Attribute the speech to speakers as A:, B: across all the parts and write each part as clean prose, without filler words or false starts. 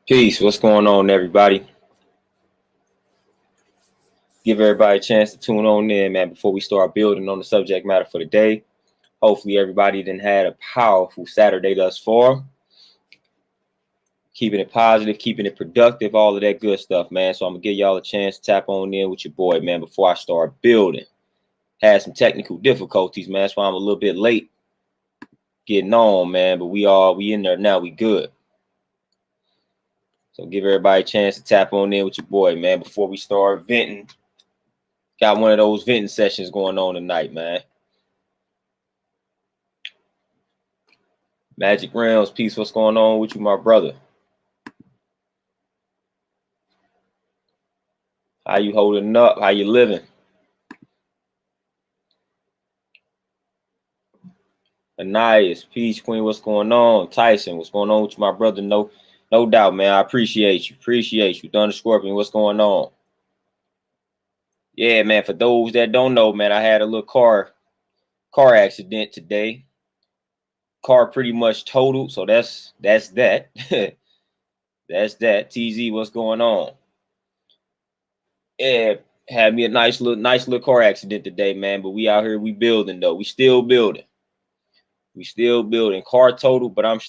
A: Peace. What's going on, everybody? Give everybody a chance to tune on in, man, before we start building on the subject matter for the day. Hopefully, everybody then had a powerful Saturday thus far. Keeping it positive, keeping it productive, all of that good stuff, man. So I'm going to give y'all a chance to tap on in with your boy, man, before I start building. Had some technical difficulties, man. That's why I'm a little bit late getting on, man. But we in there now. We good. So give everybody a chance to tap on in with your boy, man, before we start venting. Got one of those venting sessions going on tonight, man. Magic Realms, peace. What's going on with you, my brother? How you holding up? How you living? Anais, peace, Queen. What's going on? Tyson, what's going on with you, my brother? No doubt, man. I appreciate you. Thunder Scorpion, what's going on? Yeah, man. For those that don't know, man, I had a little car accident today. Car pretty much totaled, so that's that. That's that. TZ, what's going on? Yeah, had me a nice little car accident today, man. But we out here, we building though. We still building. Car total, but I'm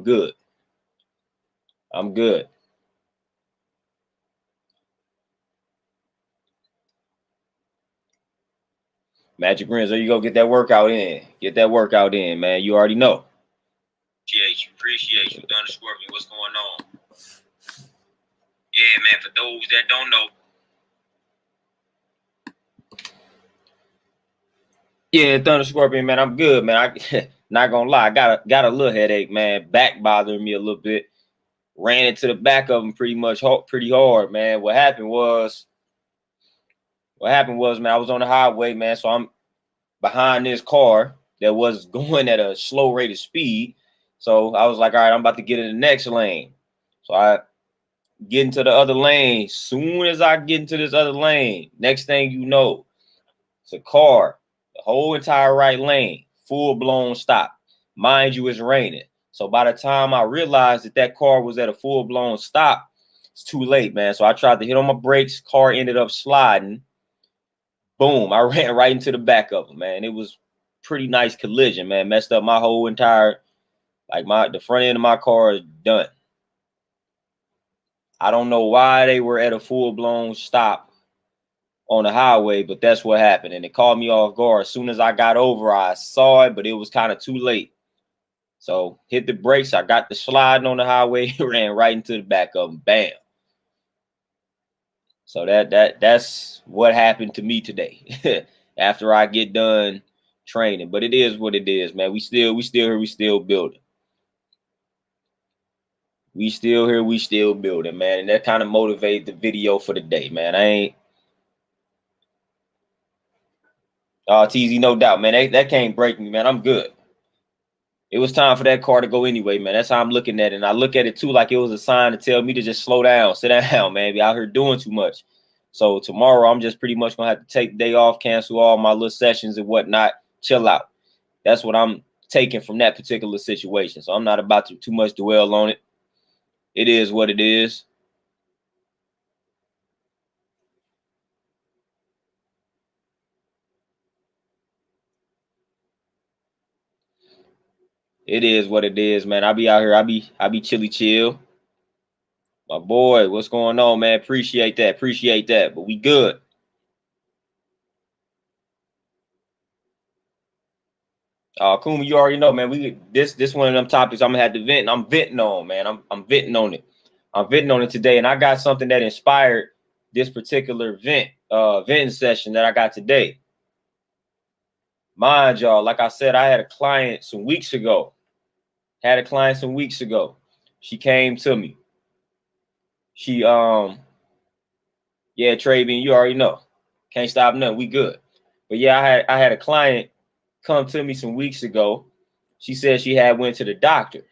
A: good. I'm good. Magic Rings, there you go. Get that workout in, man. You already know. Appreciate you. Thunder Scorpion, what's going on? Yeah, man. For those that don't know. Yeah, Thunder Scorpion, man. I'm good, man. I not gonna lie, I got a little headache, man. Back bothering me a little bit. Ran into the back of him pretty hard, man. What happened was, man, I was on the highway, man. So I'm behind this car that was going at a slow rate of speed. So I was like, all right, I'm about to get in the next lane. So I get into the other lane. Soon as I get into this other lane, next thing you know, it's a car, the whole entire right lane, full-blown stop. Mind you, it's raining. So by the time I realized that car was at a full-blown stop, it's too late, man. So I tried to hit on my brakes. Car ended up sliding. Boom, I ran right into the back of him, man. It was pretty nice collision, man. Messed up my whole entire, the front end of my car is done. I don't know why they were at a full-blown stop on the highway, but that's what happened. And it caught me off guard. As soon as I got over, I saw it, but it was kind of too late. So hit the brakes. I got the sliding on the highway, ran right into the back of them. Bam. So that's what happened to me today after I get done training. But it is what it is, man. We still here, we still building. We still here, we still building, man. And that kind of motivated the video for the day, man. I ain't TZ, no doubt, man. That can't break me, man. I'm good. It was time for that car to go anyway, man. That's how I'm looking at it. And I look at it too like it was a sign to tell me to just slow down, sit down, man. Be out here doing too much. So tomorrow I'm just pretty much gonna have to take the day off, cancel all my little sessions and whatnot, chill out. That's what I'm taking from that particular situation. So I'm not about to too much dwell on it. It is what it is. It is what it is, man. I be out here. I be chilly chill. My boy, what's going on, man? Appreciate that. But we good. Kuma, you already know, man. This one of them topics I'm gonna have to vent. And I'm venting on, man. I'm venting on it. I'm venting on it today, and I got something that inspired this particular venting session that I got today. Mind y'all, like I said, I had a client some weeks ago. She came to me. She yeah, Travian, you already know. Can't stop nothing. We good. But yeah, I had a client come to me some weeks ago. She said she had went to the doctor.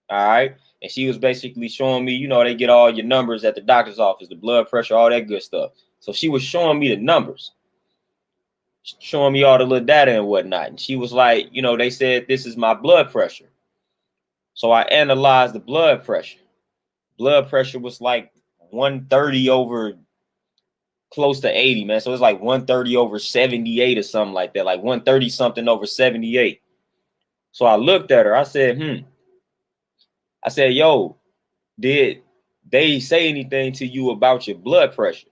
A: All right. And she was basically showing me, they get all your numbers at the doctor's office, the blood pressure, all that good stuff. So she was showing me the numbers, showing me all the little data and whatnot. And she was like, they said this is my blood pressure. So I analyzed the blood pressure. blood pressure was like 130 over close to 80, man. So it's like 130 over 78 or something like that, like 130 something over 78. So I looked at her. I said, I said, yo, did they say anything to you about your blood pressure?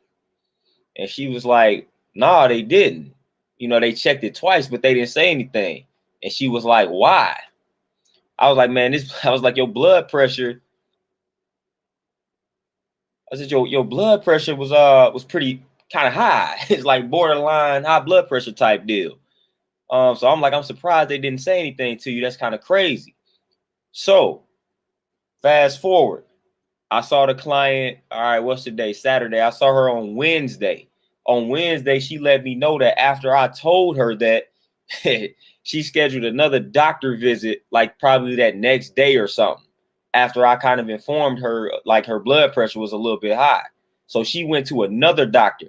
A: And she was like, nah, they didn't. You know, they checked it twice, but they didn't say anything. And she was like, why? I was like, man, I was like, your blood pressure. I said, your blood pressure was pretty kind of high. It's like borderline high blood pressure type deal. So I'm like, I'm surprised they didn't say anything to you. That's kind of crazy. So fast forward. I saw the client. All right, what's the day? Saturday. I saw her on Wednesday. On Wednesday, she let me know that after I told her that she scheduled another doctor visit, like probably that next day or something. After I kind of informed her, like her blood pressure was a little bit high. So she went to another doctor,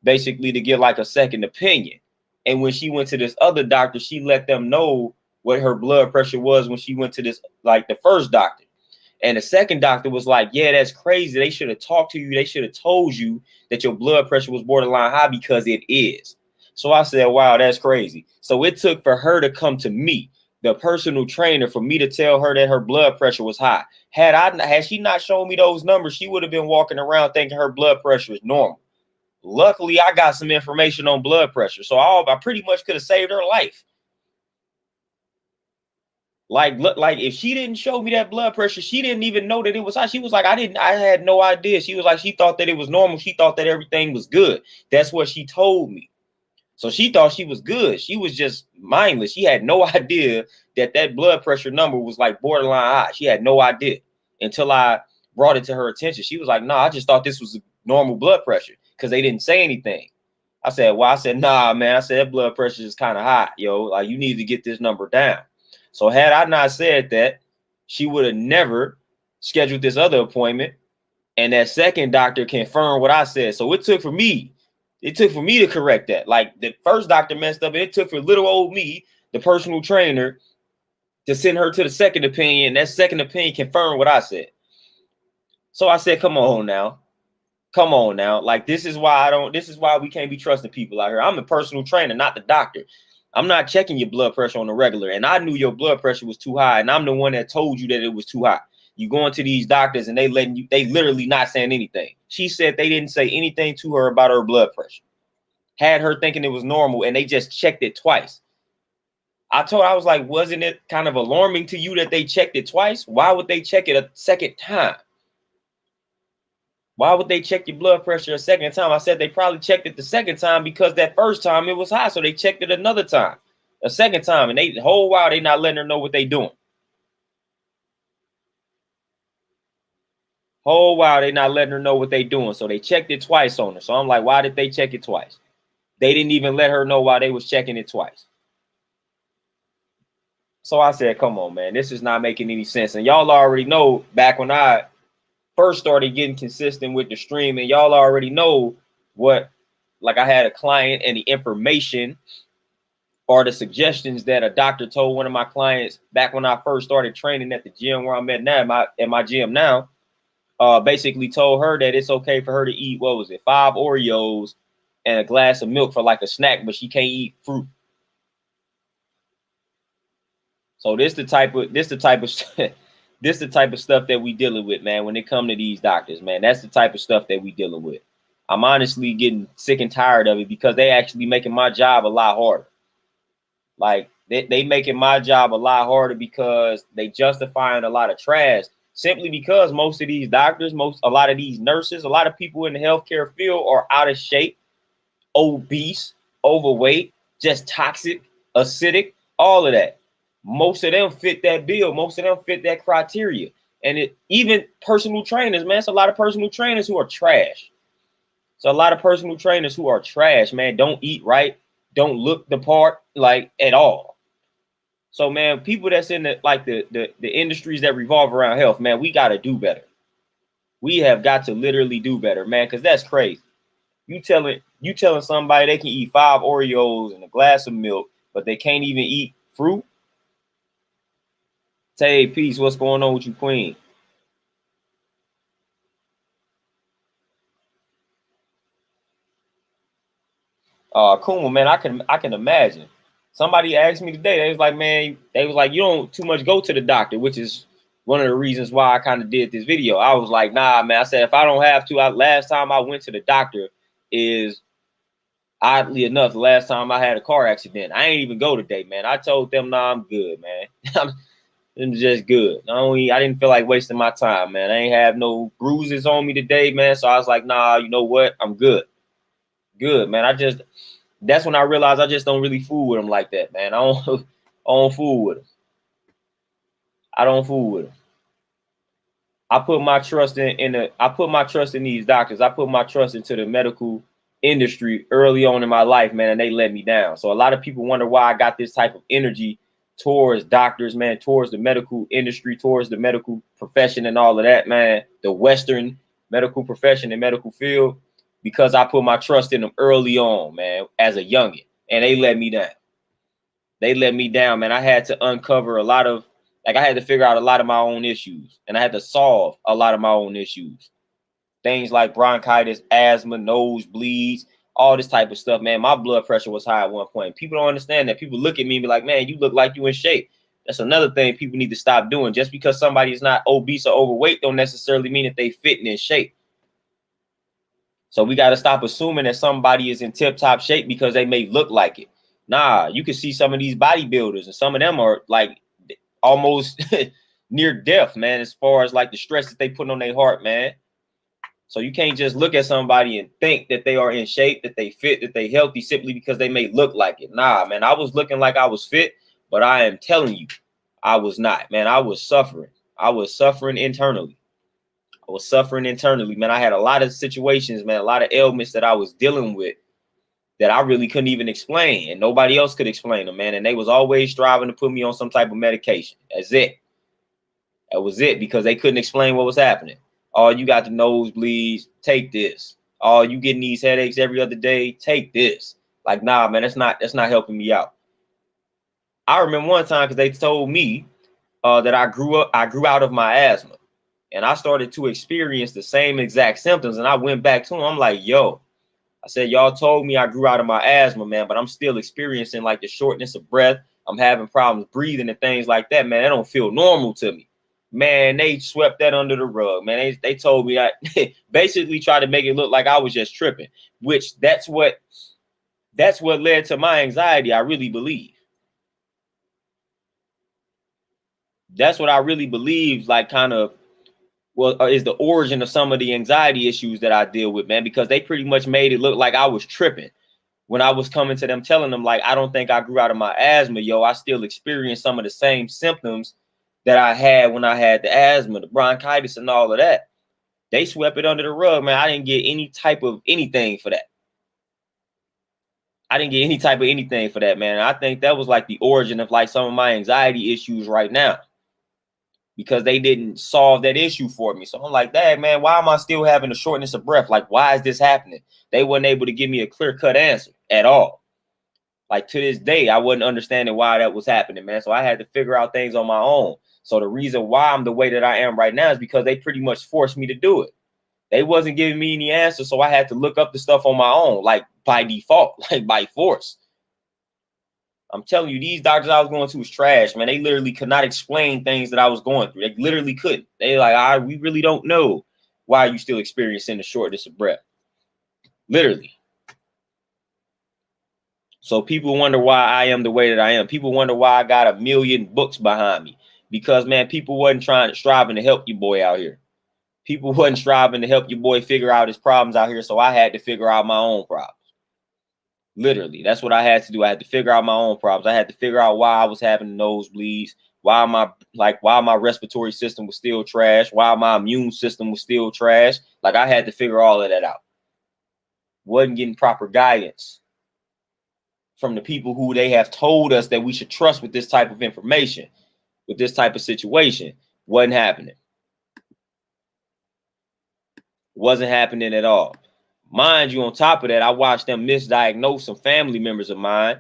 A: basically to get like a second opinion. And when she went to this other doctor, she let them know what her blood pressure was when she went to this, like the first doctor. And the second doctor was like, yeah, that's crazy. They should have talked to you. They should have told you that your blood pressure was borderline high because it is. So I said, wow, that's crazy. So it took for her to come to me, the personal trainer, for me to tell her that her blood pressure was high. Had she not shown me those numbers, she would have been walking around thinking her blood pressure is normal. Luckily, I got some information on blood pressure. So I pretty much could have saved her life. Like, look, like if she didn't show me that blood pressure, she didn't even know that it was high. She was like, I had no idea. She was like, she thought that it was normal. She thought that everything was good. That's what she told me. So she thought she was good. She was just mindless. She had no idea that that blood pressure number was like borderline high. She had no idea until I brought it to her attention. She was like, no, I just thought this was a normal blood pressure because they didn't say anything. I said, nah, man. I said, that blood pressure is kind of high, yo. Like, you need to get this number down. So had I not said that, she would have never scheduled this other appointment. And that second doctor confirmed what I said. So it took for me to correct that. Like the first doctor messed up, and it took for little old me, the personal trainer, to send her to the second opinion. And that second opinion confirmed what I said. So I said, come on now. Come on now. Like, this is why we can't be trusting people out here. I'm the personal trainer, not the doctor. I'm not checking your blood pressure on the regular. And I knew your blood pressure was too high. And I'm the one that told you that it was too high. You going to these doctors and they literally not saying anything. She said they didn't say anything to her about her blood pressure. Had her thinking it was normal, and they just checked it twice. I was like, wasn't it kind of alarming to you that they checked it twice? Why would they check it a second time? Why would they check your blood pressure a second time? I said they probably checked it the second time because that first time it was high. So they checked it another time, a second time. And the whole while they not letting her know what they doing. Whole while they not letting her know what they doing. So they checked it twice on her. So I'm like, why did they check it twice? They didn't even let her know why they was checking it twice. So I said, come on, man, this is not making any sense. And y'all already know, back when I first started getting consistent with the stream, and y'all already know what, like, I had a client and the information or the suggestions that a doctor told one of my clients back when I first started training at the gym where I'm at now, at my gym now, basically told her that it's okay for her to eat, what was it, 5 Oreos and a glass of milk for like a snack, but she can't eat fruit. So this the type of this the type of stuff that we dealing with, man. When it come to these doctors, man, that's the type of stuff that we dealing with. I'm honestly getting sick and tired of it because they actually making my job a lot harder. Like they making my job a lot harder because they justifying a lot of trash simply because most of these doctors, a lot of these nurses, a lot of people in the healthcare field are out of shape, obese, overweight, just toxic, acidic, all of that. Most of them fit that bill. Most of them fit that criteria. And even personal trainers, man, it's a lot of personal trainers who are trash. So a lot of personal trainers who are trash, man, don't eat right, don't look the part, like, at all. So, man, people that's in the industries that revolve around health, man, we got to do better. We have got to literally do better, man, because that's crazy. You telling somebody they can eat 5 Oreos and a glass of milk, but they can't even eat fruit? Tay, peace. What's going on with you, Queen? Kuma, man, I can imagine. Somebody asked me today, they was like, man, they was like, you don't too much go to the doctor, which is one of the reasons why I kind of did this video. I was like, nah, man. I said, if I don't have to, last time I went to the doctor is, oddly enough, the last time I had a car accident. I ain't even go today, man. I told them, nah, I'm good, man. I'm just good. I didn't feel like wasting my time, man. I ain't have no bruises on me today, man. So I was like, nah, you know what? I'm good. Good, man. That's when I realized I just don't really fool with them like that, man. I don't fool with them. I don't fool with them. I put my trust I put my trust in these doctors. I put my trust into the medical industry early on in my life, man, and they let me down. So a lot of people wonder why I got this type of energy towards doctors, man, towards the medical industry, towards the medical profession and all of that, man, the Western medical profession and medical field, because I put my trust in them early on, man, as a youngin', and they let me down. They let me down, man. I had to uncover a lot of, I had to figure out a lot of my own issues, and I had to solve a lot of my own issues. Things like bronchitis, asthma, nosebleeds, all this type of stuff, man. My blood pressure was high at one point. People don't understand that. People look at me and be like, man, you look like you in shape. That's another thing people need to stop doing. Just because somebody is not obese or overweight don't necessarily mean that they fit and in shape. So we got to stop assuming that somebody is in tip-top shape because they may look like it. Nah, you can see some of these bodybuilders, and some of them are like almost near death, man, as far as like the stress that they put on their heart, man. So you can't just look at somebody and think that they are in shape, that they fit, that they healthy simply because they may look like it. Nah, man, I was looking like I was fit, but I am telling you, I was not, man. I was suffering. I was suffering internally. I was suffering internally, man. I had a lot of situations, man, a lot of ailments that I was dealing with that I really couldn't even explain, and nobody else could explain them, man. And they was always striving to put me on some type of medication. That's it. That was it, because they couldn't explain what was happening. Oh, you got the nosebleeds, take this. Oh, you getting these headaches every other day, take this. Like, nah, man, that's not helping me out. I remember one time because they told me that I grew out of my asthma, and I started to experience the same exact symptoms. And I went back to them. I'm like, yo, I said, y'all told me I grew out of my asthma, man, but I'm still experiencing like the shortness of breath. I'm having problems breathing and things like that, man. That don't feel normal to me. Man, they swept that under the rug, man. They told me, I basically tried to make it look like I was just tripping, which that's what led to my anxiety, I really believe. That's what I really believe, like, kind of, well, is the origin of some of the anxiety issues that I deal with, man, because they pretty much made it look like I was tripping when I was coming to them, telling them, like, I don't think I grew out of my asthma, yo. I still experience some of the same symptoms that I had when I had the asthma, the bronchitis, and all of that. They swept it under the rug, man. I didn't get any type of anything for that. I didn't get any type of anything for that, man. I think that was like the origin of like some of my anxiety issues right now, because they didn't solve that issue for me. So I'm like, dang, man, why am I still having a shortness of breath? Like, why is this happening? They weren't able to give me a clear-cut answer at all. Like, to this day, I wasn't understanding why that was happening, man. So I had to figure out things on my own. So the reason why I'm the way that I am right now is because they pretty much forced me to do it. They wasn't giving me any answers, so I had to look up the stuff on my own, like by default, like by force. I'm telling you, these doctors I was going to was trash, man. They literally could not explain things that I was going through. They literally couldn't. They like, we really don't know why you still experiencing the shortness of breath. Literally. So people wonder why I am the way that I am. People wonder why I got a million books behind me. Because, man, people wasn't striving to help your boy out here. People wasn't striving to help your boy figure out his problems out here. So I had to figure out my own problems. Literally, that's what I had to do. I had to figure out my own problems. I had to figure out why I was having nosebleeds, why my respiratory system was still trash, why my immune system was still trash. Like, I had to figure all of that out. Wasn't getting proper guidance from the people who they have told us that we should trust with this type of information, with this type of situation. Wasn't happening. Wasn't happening at all. Mind you, on top of that, I watched them misdiagnose some family members of mine,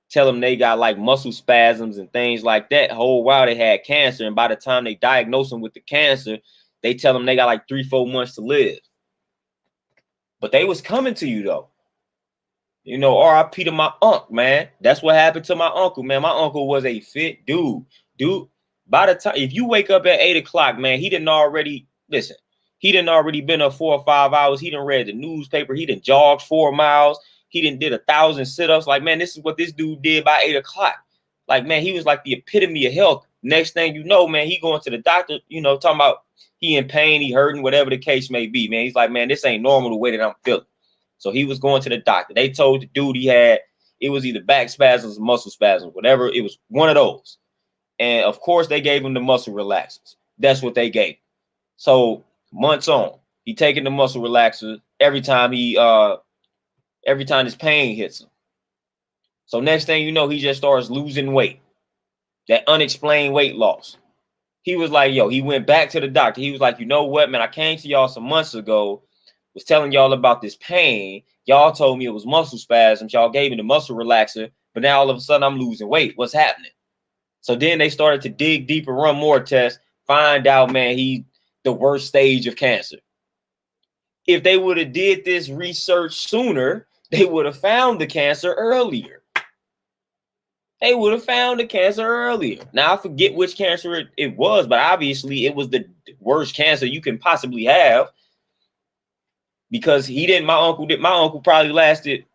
A: tell them they got like muscle spasms and things like that. Whole while they had cancer. And by the time they diagnose them with the cancer, they tell them they got like 3-4 months to live. But they was coming to you, though. You know, RIP to my uncle, man. That's what happened to my uncle, man. My uncle was a fit dude. Dude, by the time, if you wake up at 8 o'clock, man, he didn't already, listen, he didn't already been up 4 or 5 hours. He didn't read the newspaper. He didn't jogged 4 miles. He didn't did 1,000 sit-ups. Like, man, this is what this dude did by 8 o'clock. Like, man, he was like the epitome of health. Next thing you know, man, he going to the doctor, you know, talking about he in pain, he hurting, whatever the case may be, man. He's like, man, this ain't normal the way that I'm feeling. So he was going to the doctor. They told the dude it was either back spasms or muscle spasms, whatever. It was one of those. And of course, they gave him the muscle relaxers. That's what they gave him. So months on, he taking the muscle relaxers every time his pain hits him. So next thing you know, he just starts losing weight. That unexplained weight loss. He was like, yo, he went back to the doctor. He was like, you know what, man, I came to y'all some months ago, was telling y'all about this pain. Y'all told me it was muscle spasms. Y'all gave me the muscle relaxer, but now all of a sudden I'm losing weight. What's happening? So then they started to dig deeper, run more tests, find out, man, he's the worst stage of cancer. If they would have did this research sooner, they would have found the cancer earlier. They would have found the cancer earlier. Now, I forget which cancer it was, but obviously it was the worst cancer you can possibly have, because my uncle probably lasted,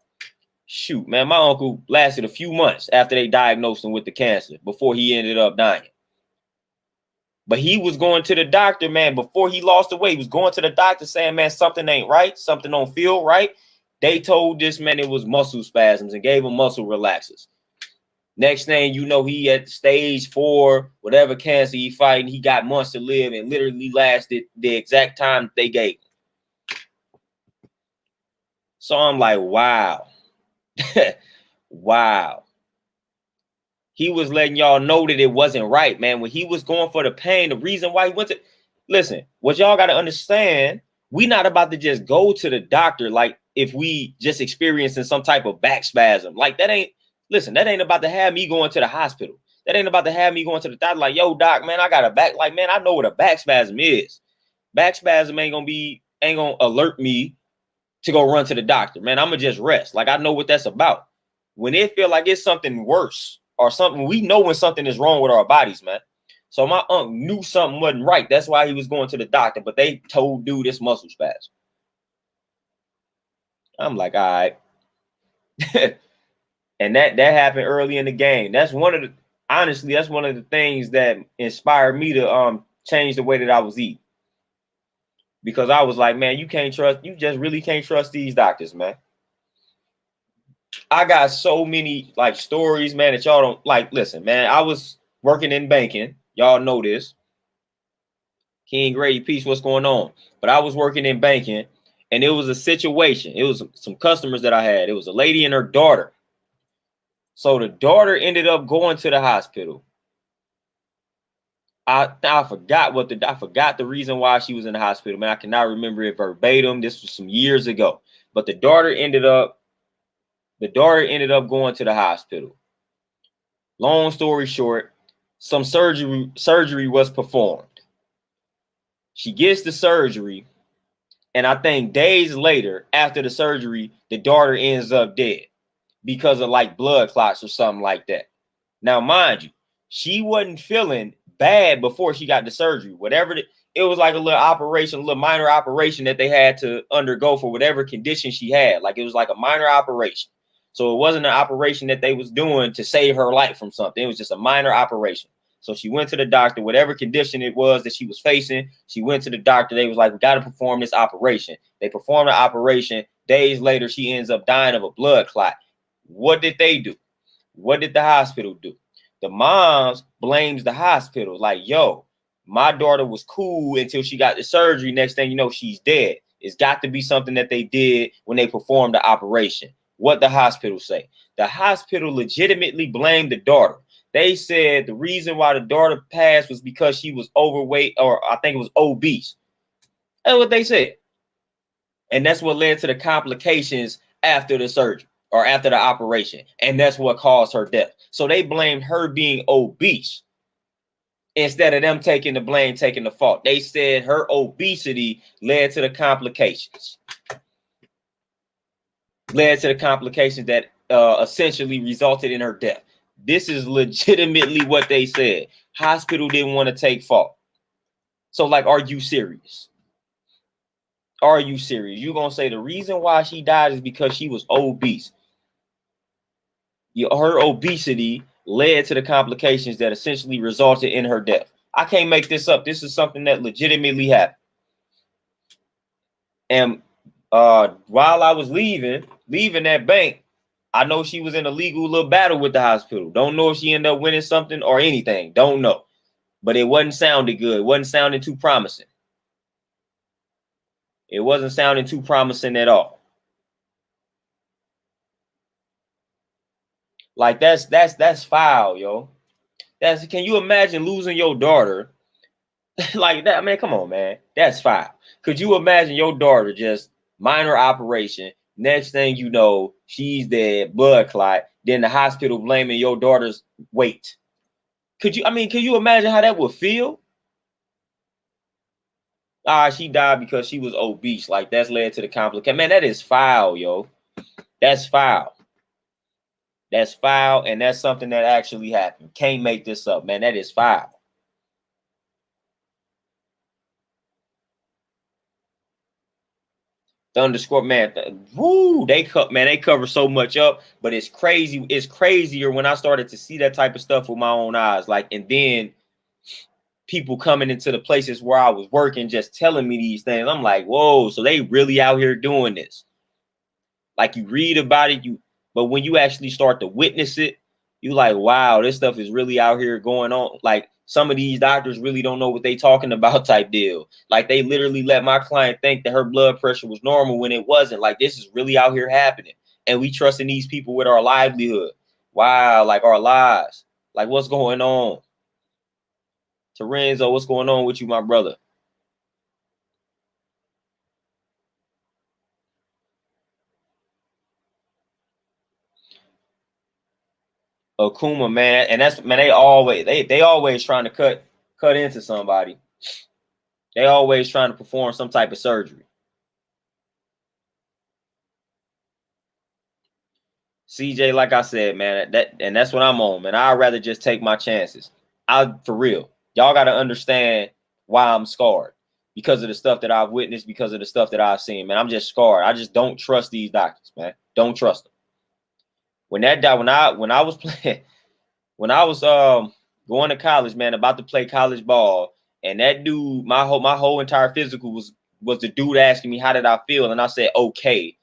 A: my uncle lasted a few months after they diagnosed him with the cancer before he ended up dying. But he was going to the doctor, man, before he lost the weight. He was going to the doctor saying, man, something ain't right. Something don't feel right. They told this man it was muscle spasms and gave him muscle relaxers. Next thing you know, he at stage 4, whatever cancer he fighting. He got months to live and literally lasted the exact time they gave him. So I'm like, wow. Wow. He was letting y'all know that it wasn't right, man. When he was going for the pain, the reason why he went to, listen, what y'all got to understand, we not about to just go to the doctor like if we just experiencing some type of back spasm. Like that ain't about to have me going to the hospital. That ain't about to have me going to the doctor like, yo, doc, man, I got a back. Like, man, I know what a back spasm is. Back spasm ain't gonna alert me to go run to the doctor, man. I'm gonna just rest. Like, I know what that's about. When it feel like it's something worse or something, we know when something is wrong with our bodies, man. So my uncle knew something wasn't right. That's why he was going to the doctor, but they told dude this muscle spasm. I'm like, all right. And that happened early in the game. That's one of the things that inspired me to change the way that I was eating. Because I was like, man, you just really can't trust these doctors, man. I got so many like stories, man, that y'all don't like. Listen, man, I was working in banking. Y'all know this. King Grady, peace, what's going on? But I was working in banking, and it was a situation. It was some customers that I had. It was a lady and her daughter. So the daughter ended up going to the hospital. I forgot the reason why she was in the hospital, man. I cannot remember it verbatim. This was some years ago. But the daughter ended up going to the hospital. Long story short, some surgery was performed. She gets the surgery, and I think days later after the surgery, the daughter ends up dead because of like blood clots or something like that. Now, mind you, she wasn't feeling bad before she got the surgery. It was like a little minor operation that they had to undergo for whatever condition she had. Like, it was like a minor operation. So it wasn't an operation that they was doing to save her life from something. It was just a minor operation. So she went to the doctor, whatever condition it was that she was facing. She went to the doctor. They was like, we got to perform this operation. They performed the operation. Days later, she ends up dying of a blood clot. What did they do? What did the hospital do? The moms blames the hospital. Like, yo, my daughter was cool until she got the surgery. Next thing you know, she's dead. It's got to be something that they did when they performed the operation. What the hospital say? The hospital legitimately blamed the daughter. They said the reason why the daughter passed was because she was overweight, or I think it was obese. That's what they said. And that's what led to the complications after the surgery or after the operation. And that's what caused her death. So they blamed her being obese instead of them taking the blame, taking the fault. They said her obesity led to the complications. led to the complications that essentially resulted in her death. This is legitimately what they said. Hospital didn't want to take fault. So, like, are you serious? Are you serious? You're going to say the reason why she died is because she was obese. Her obesity led to the complications that essentially resulted in her death. I can't make this up. This is something that legitimately happened. And while I was leaving that bank, I know she was in a legal little battle with the hospital. Don't know if she ended up winning something or anything. Don't know. But it wasn't sounding good. It wasn't sounding too promising. It wasn't sounding too promising at all. Like that's foul, yo. Can you imagine losing your daughter like that? Man, come on, man. That's foul. Could you imagine your daughter just minor operation? Next thing you know, she's dead, blood clot. Then the hospital blaming your daughter's weight. Can you imagine how that would feel? She died because she was obese. Like, that's led to the complication. Man, that is foul, yo. That's foul. That's foul, and that's something that actually happened. Can't make this up, man. That is foul. The underscore, man. They cover so much up, but it's crazy. It's crazier when I started to see that type of stuff with my own eyes. Like, and then people coming into the places where I was working, just telling me these things. I'm like, whoa, so they really out here doing this. Like, you read about it, but when you actually start to witness it, you like, wow, this stuff is really out here going on. Like, some of these doctors really don't know what they talking about type deal. Like, they literally let my client think that her blood pressure was normal when it wasn't. Like, this is really out here happening. And we trusting these people with our livelihood. Wow, like our lives. Like, what's going on? Terenzo, what's going on with you, my brother? Akuma, man, and that's, man, they always trying to cut into somebody. They always trying to perform some type of surgery. CJ, like I said, man, that's what I'm on, man. I'd rather just take my chances. For real. Y'all got to understand why I'm scarred, because of the stuff that I've witnessed, because of the stuff that I've seen, man. I'm just scarred. I just don't trust these doctors, man. Don't trust them. When I was playing, when I was going to college, man, about to play college ball, and that dude, my whole entire physical was the dude asking me how did I feel, and I said okay,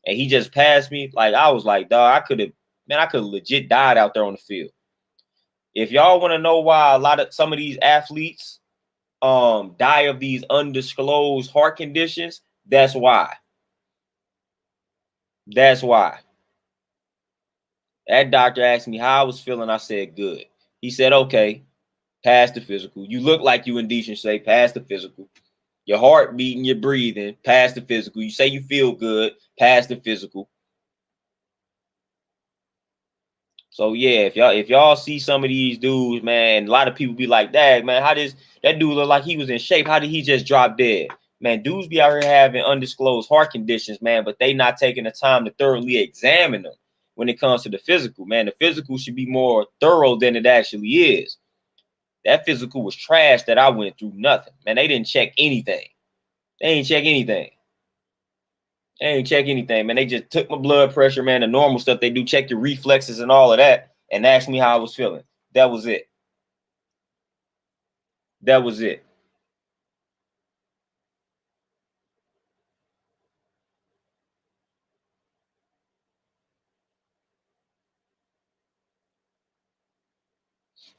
A: and he just passed me. Like, I was like, dog, I could have legit died out there on the field. If y'all want to know why some of these athletes die of these undisclosed heart conditions, that's why. That's why. That doctor asked me how I was feeling. I said good. He said, okay, pass the physical. You look like you in decent shape. Pass the physical. Your heart beating, you're breathing. Pass the physical. You say you feel good. Pass the physical. So yeah, if y'all see some of these dudes, man, a lot of people be like, "Dad, man, how does that dude look like he was in shape? How did he just drop dead?" Man, dudes be out here having undisclosed heart conditions, man, but they not taking the time to thoroughly examine them when it comes to the physical. Man, the physical should be more thorough than it actually is. That physical was trash that I went through. Nothing, man. They didn't check anything. They ain't check anything. They ain't check anything, man. They just took my blood pressure, man. The normal stuff they do, check your reflexes and all of that, and asked me how I was feeling. That was it. That was it.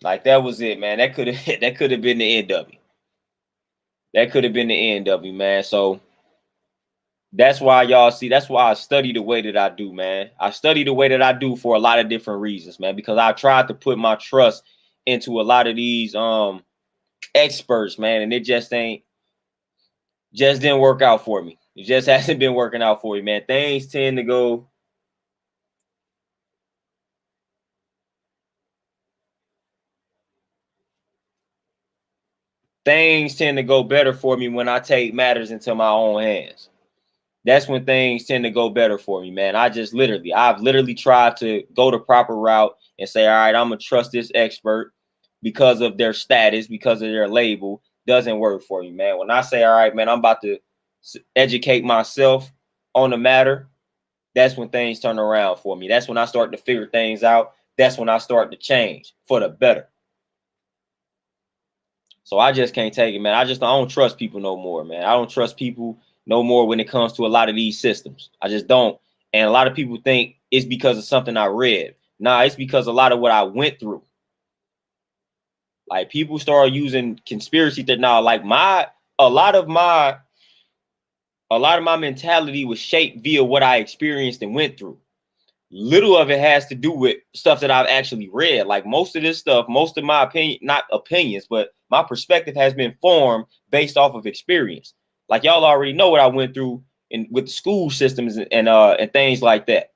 A: Like, that was it, man. That could have that could have been the end of it. That could have been the end of it, man. So that's why y'all see. That's why I study the way that I do, man. I study the way that I do for a lot of different reasons, man. Because I tried to put my trust into a lot of these experts, man, and it just didn't work out for me. It just hasn't been working out for me, man. Things tend to go better for me when I take matters into my own hands. that's when things tend to go better for me, man. I've literally tried to go the proper route and say, all right, I'm gonna trust this expert because of their status, because of their label. Doesn't work for me, man. When I say, all right, man, I'm about to educate myself on the matter, that's when things turn around for me. That's when I start to figure things out. That's when I start to change for the better. So I just can't take it, man. I don't trust people no more, man. I don't trust people no more when it comes to a lot of these systems. I just don't. And a lot of people think it's because of something I read. Nah, it's because a lot of what I went through. Like people start using conspiracy that now, like a lot of my mentality was shaped via what I experienced and went through. Little of it has to do with stuff that I've actually read. Like most of this stuff, most of my opinion, not opinions, but my perspective has been formed based off of experience. Like y'all already know what I went through with the school systems and things like that.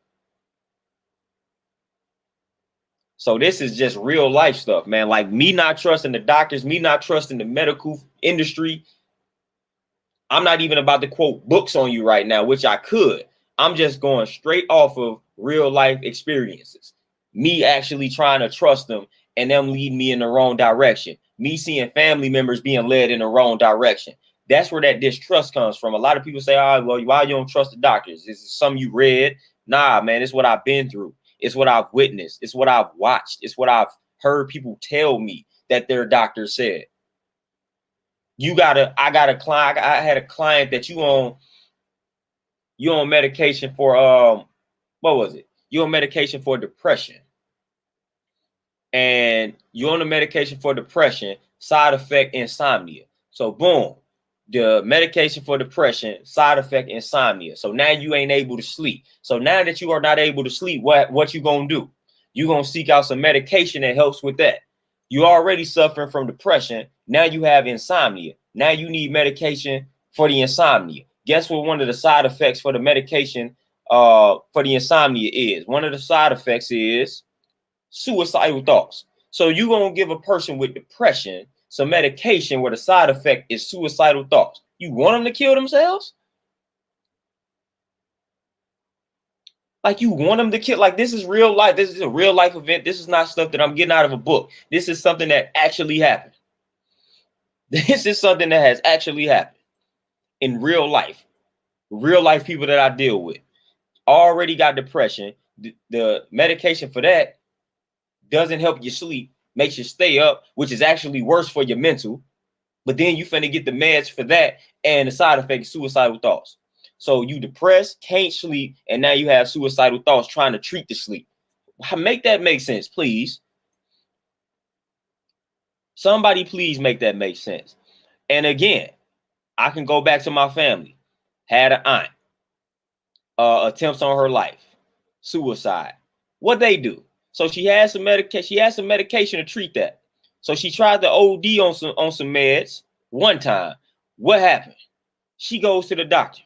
A: So this is just real life stuff, man. Like me not trusting the doctors, me not trusting the medical industry. I'm not even about to quote books on you right now, which I could. I'm just going straight off of real life experiences. Me actually trying to trust them and them leading me in the wrong direction. Me seeing family members being led in the wrong direction. That's where that distrust comes from. A lot of people say, oh, well, why you don't trust the doctors? Is it something you read? Nah, man, it's what I've been through. It's what I've witnessed. It's what I've watched. It's what I've heard people tell me that their doctor said. I had a client that you on medication for what was it? You're on medication for depression. And you're on the medication for depression, side effect insomnia. So boom, the medication for depression, side effect insomnia. So now you ain't able to sleep. So now that you are not able to sleep, what you gonna do? You gonna seek out some medication that helps with that. You already suffering from depression. Now you have insomnia. Now you need medication for the insomnia. Guess what one of the side effects for the medication for the insomnia is? One of the side effects is suicidal thoughts. So you gonna give a person with depression some medication where the side effect is suicidal thoughts. You want them to kill themselves? Like you want them to kill? Like this is real life. This is a real life event. This is not stuff that I'm getting out of a book. This is something that actually happened. This is something that has actually happened in real life. Real life people that I deal with already got depression. The medication for that doesn't help you sleep, makes you stay up, which is actually worse for your mental. But then you finna get the meds for that, and the side effect is suicidal thoughts. So you depressed, can't sleep, and now you have suicidal thoughts trying to treat the sleep. Make that make sense, please. Somebody please make that make sense. And again, I can go back to my family. Had an aunt, attempts on her life, suicide. What they do? So she has some medication. She has some medication to treat that. So she tried to OD on some meds one time. What happened? She goes to the doctor.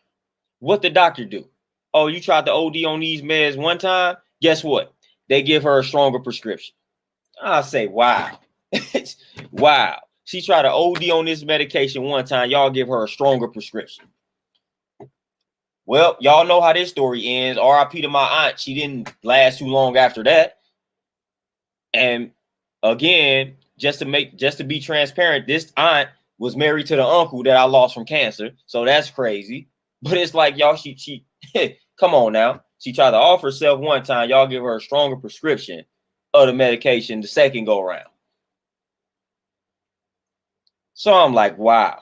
A: What the doctor do? Oh, you tried to OD on these meds one time? Guess what? They give her a stronger prescription. I say, wow. Wow. She tried to OD on this medication one time. Y'all give her a stronger prescription. Well, y'all know how this story ends. RIP to my aunt. She didn't last too long after that. And again, just to be transparent, this aunt was married to the uncle that I lost from cancer. So that's crazy. But it's like, y'all, she come on now. She tried to offer herself one time. Y'all give her a stronger prescription of the medication the second go around. So I'm like, wow.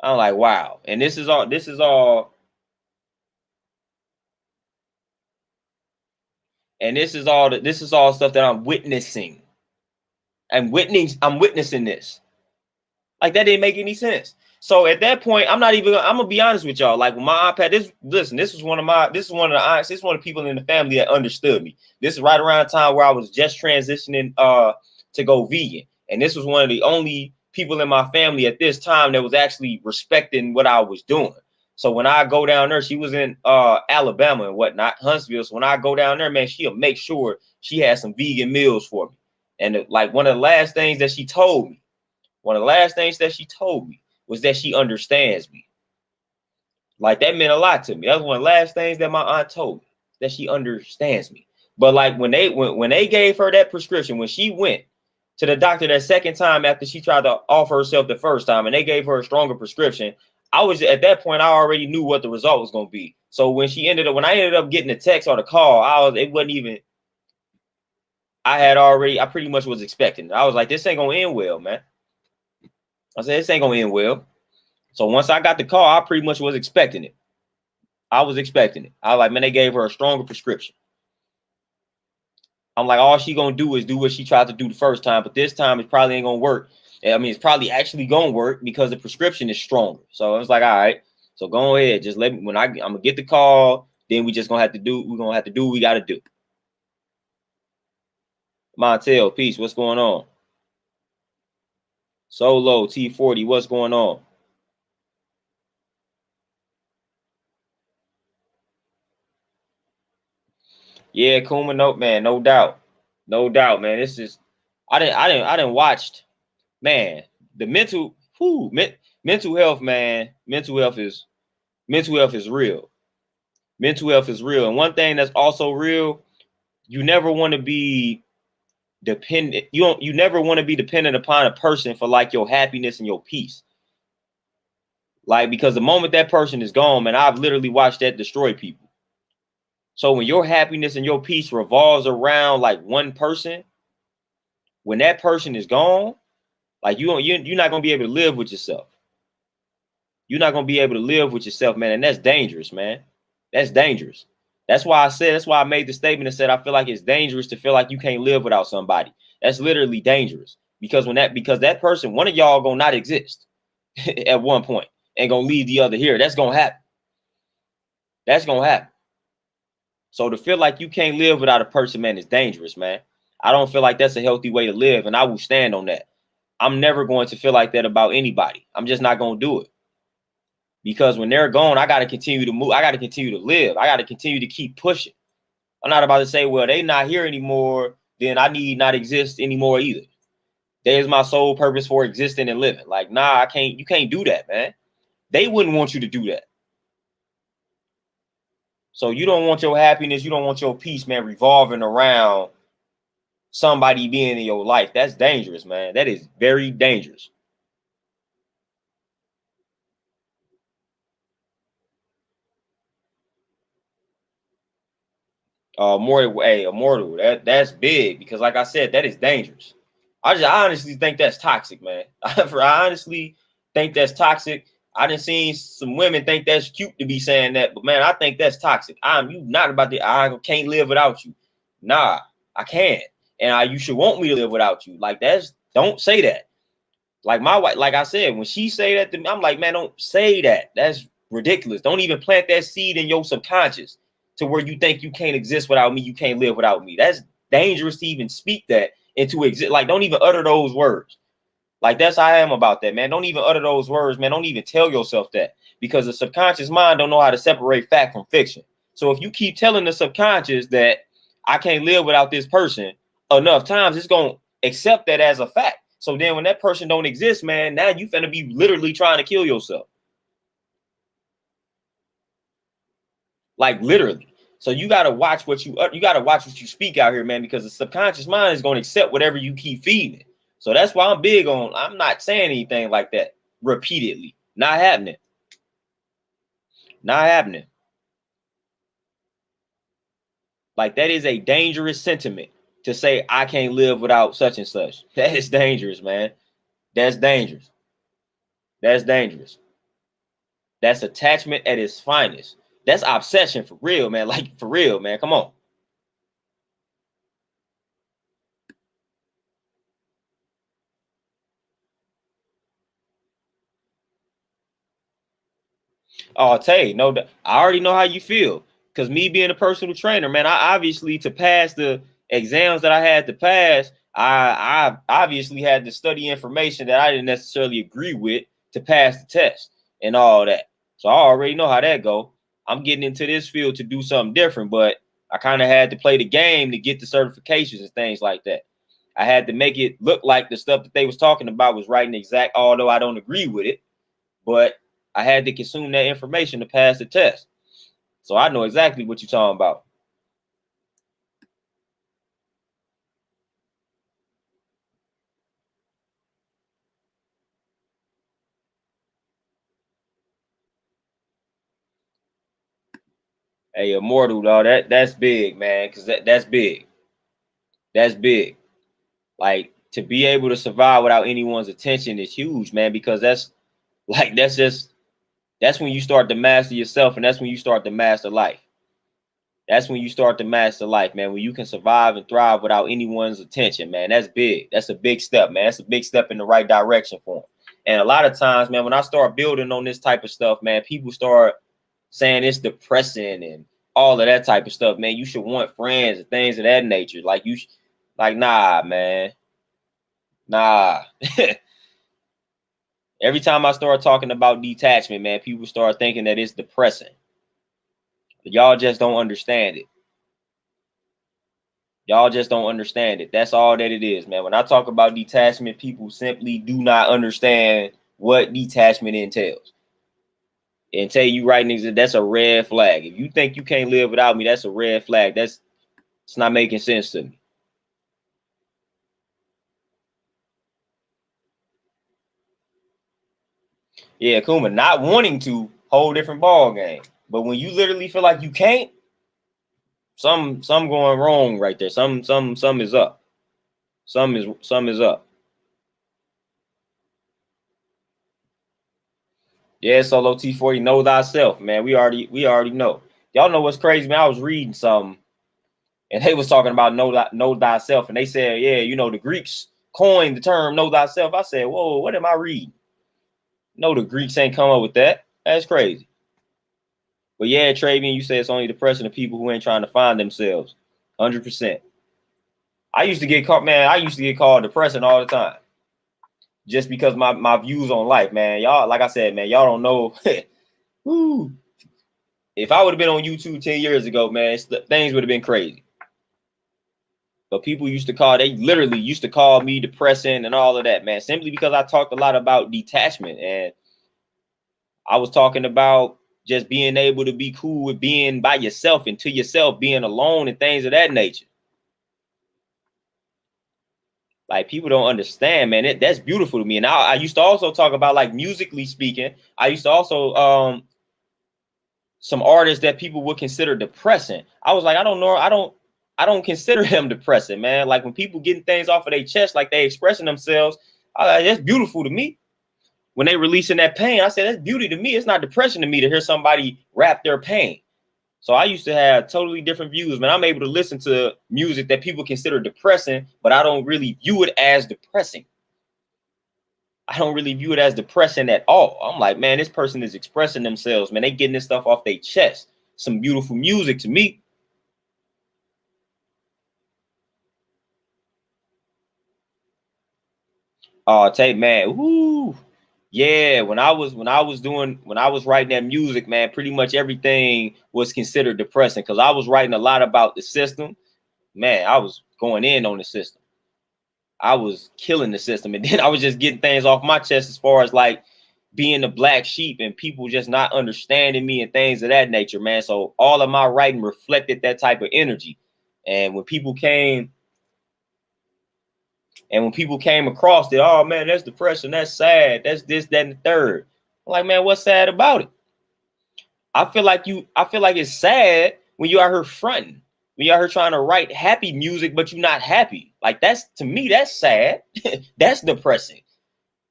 A: And this is all stuff that I'm witnessing. I'm witnessing this. Like that didn't make any sense. So at that point, I'm gonna be honest with y'all. Like my iPad, this is one of the aunts, this is one of the people in the family that understood me. This is right around the time where I was just transitioning to go vegan. And this was one of the only people in my family at this time that was actually respecting what I was doing. So when I go down there, she was in Alabama and whatnot, Huntsville. So when I go down there, man, she'll make sure she has some vegan meals for me. And like one of the last things that she told me was that she understands me. Like that meant a lot to me. That was one of the last things that my aunt told me, that she understands me. But like when they gave her that prescription, when she went to the doctor that second time after she tried to offer herself the first time, and they gave her a stronger prescription, I was at that point, I already knew what the result was going to be. So when I ended up getting the text or the call, it wasn't even. I pretty much was expecting it. I was like, this ain't gonna end well, man. I said, this ain't gonna end well. So once I got the call, I pretty much was expecting it. I was expecting it. I was like, man, they gave her a stronger prescription. I'm like, all she gonna do is do what she tried to do the first time, but this time it probably ain't gonna work. I mean, it's probably actually gonna work because the prescription is stronger. So I was like, all right, so go ahead, just let me. I'm gonna get the call, then we're gonna have to do what we gotta do. Montel, peace. What's going on? Solo T40, what's going on? Yeah, Kuma, no man, no doubt, man. This is, I didn't watched, man. The mental health, man. Mental health is real. Mental health is real, and one thing that's also real, you never want to be dependent. You never want to be dependent upon a person for like your happiness and your peace. Like, because the moment that person is gone, man, I've literally watched that destroy people. So when your happiness and your peace revolves around like one person, when that person is gone, like you're not gonna be able to live with yourself. You're not gonna be able to live with yourself, man, and that's dangerous, man. That's dangerous. That's why I made the statement and said I feel like it's dangerous to feel like you can't live without somebody. That's literally dangerous because because that person, one of y'all gonna not exist at one point and gonna leave the other here. That's gonna happen. That's gonna happen. So to feel like you can't live without a person, man, is dangerous, man. I don't feel like that's a healthy way to live, and I will stand on that. I'm never going to feel like that about anybody. I'm just not going to do it. Because when they're gone, I got to continue to move. I got to continue to live. I got to continue to keep pushing. I'm not about to say, well, they not here anymore, then I need not exist anymore either. There's my sole purpose for existing and living. Like, nah, I can't. You can't do that, man. They wouldn't want you to do that. So you don't want your happiness, you don't want your peace, man, revolving around somebody being in your life. That's dangerous, man. That is very dangerous. Immortal. That's big because, like I said, that is dangerous. I honestly think that's toxic, man. I honestly think that's toxic. I done seen some women think that's cute to be saying that, but man, I think that's toxic. You not about to. I can't live without you. Nah, I can't, and you should want me to live without you. Like don't say that. Like my wife, like I said, when she say that to me, I'm like, man, don't say that. That's ridiculous. Don't even plant that seed in your subconscious to where you think you can't exist without me, you can't live without me. That's dangerous to even speak that into exist. Like, don't even utter those words. Like, that's how I am about that, man. Don't even utter those words, man. Don't even tell yourself that, because the subconscious mind don't know how to separate fact from fiction. So if you keep telling the subconscious that I can't live without this person enough times, it's going to accept that as a fact. So then when that person don't exist, man, now you finna be literally trying to kill yourself. Like, literally. So you gotta watch what you speak out here, man, because the subconscious mind is gonna accept whatever you keep feeding it. So that's why I'm big on, I'm not saying anything like that repeatedly. Not happening. Not happening. Like, that is a dangerous sentiment to say I can't live without such and such. That is dangerous, man. That's dangerous. That's dangerous. That's attachment at its finest. That's obsession for real, man. Like, for real, man. Come on. Oh, Tay, no, I already know how you feel. Because me being a personal trainer, man, I obviously, to pass the exams that I had to pass, I obviously had to study information that I didn't necessarily agree with to pass the test and all that. So I already know how that go. I'm getting into this field to do something different, but I kind of had to play the game to get the certifications and things like that. I had to make it look like the stuff that they was talking about was right and exact, although I don't agree with it. But I had to consume that information to pass the test. So I know exactly what you're talking about. Hey, immortal, dog. That's big, man. Because that's big. That's big. Like, to be able to survive without anyone's attention is huge, man. Because that's when you start to master yourself, and that's when you start to master life. That's when you start to master life, man. When you can survive and thrive without anyone's attention, man. That's big. That's a big step, man. That's a big step in the right direction for them. And a lot of times, man, when I start building on this type of stuff, man, people start saying it's depressing and all of that type of stuff, man. You should want friends and things of that nature. Like like, nah, man. Nah. Every time I start talking about detachment, man, people start thinking that it's depressing. But y'all just don't understand it. Y'all just don't understand it. That's all that it is, man. When I talk about detachment, people simply do not understand what detachment entails. And tell you right, niggas, that's a red flag. If you think you can't live without me, that's a red flag. It's not making sense to me. Yeah, Kuma, not wanting to, whole different ball game. But when you literally feel like you can't, some going wrong right there. Some is up. Some is up. Yeah, Solo T40, know thyself, man. We already know. Y'all know what's crazy, man? I was reading something, and they was talking about know thyself, and they said, yeah, the Greeks coined the term know thyself. I said, whoa, what am I reading? No, the Greeks ain't come up with that. That's crazy. But yeah, Travian, you say it's only depressing to people who ain't trying to find themselves. 100%. I used to get caught, man. I used to get called depressing all the time, just because my views on life, man. Y'all, like I said, man, y'all don't know. Woo. If I would have been on YouTube 10 years ago, man, things would have been crazy. But people they literally used to call me depressing and all of that, man, simply because I talked a lot about detachment. And I was talking about just being able to be cool with being by yourself and to yourself, being alone and things of that nature. Like, people don't understand, man. That's beautiful to me. And I used to also talk about, like, musically speaking, I used to also some artists that people would consider depressing. I was like, I don't know, I don't consider them depressing, man. Like, when people getting things off of their chest, like they expressing themselves, that's beautiful to me. When they releasing that pain, I said, that's beauty to me. It's not depression to me to hear somebody rap their pain. So I used to have totally different views, man. I'm able to listen to music that people consider depressing, but I don't really view it as depressing. I don't really view it as depressing at all. I'm like, man, this person is expressing themselves, man. They getting this stuff off their chest. Some beautiful music to me. Oh, tape, man. Woo. Yeah, when I was writing that music, man, pretty much everything was considered depressing because I was writing a lot about the system. Man, I was going in on the system. I was killing the system, and then I was just getting things off my chest as far as, like, being the black sheep and people just not understanding me and things of that nature, man. So all of my writing reflected that type of energy. And when people came across it, oh man, that's depression, that's sad, that's this, that, and the third. I'm like, man, what's sad about it? I feel like it's sad when you out here fronting, when you out here trying to write happy music, but you're not happy. Like, that's, to me, that's sad. That's depressing.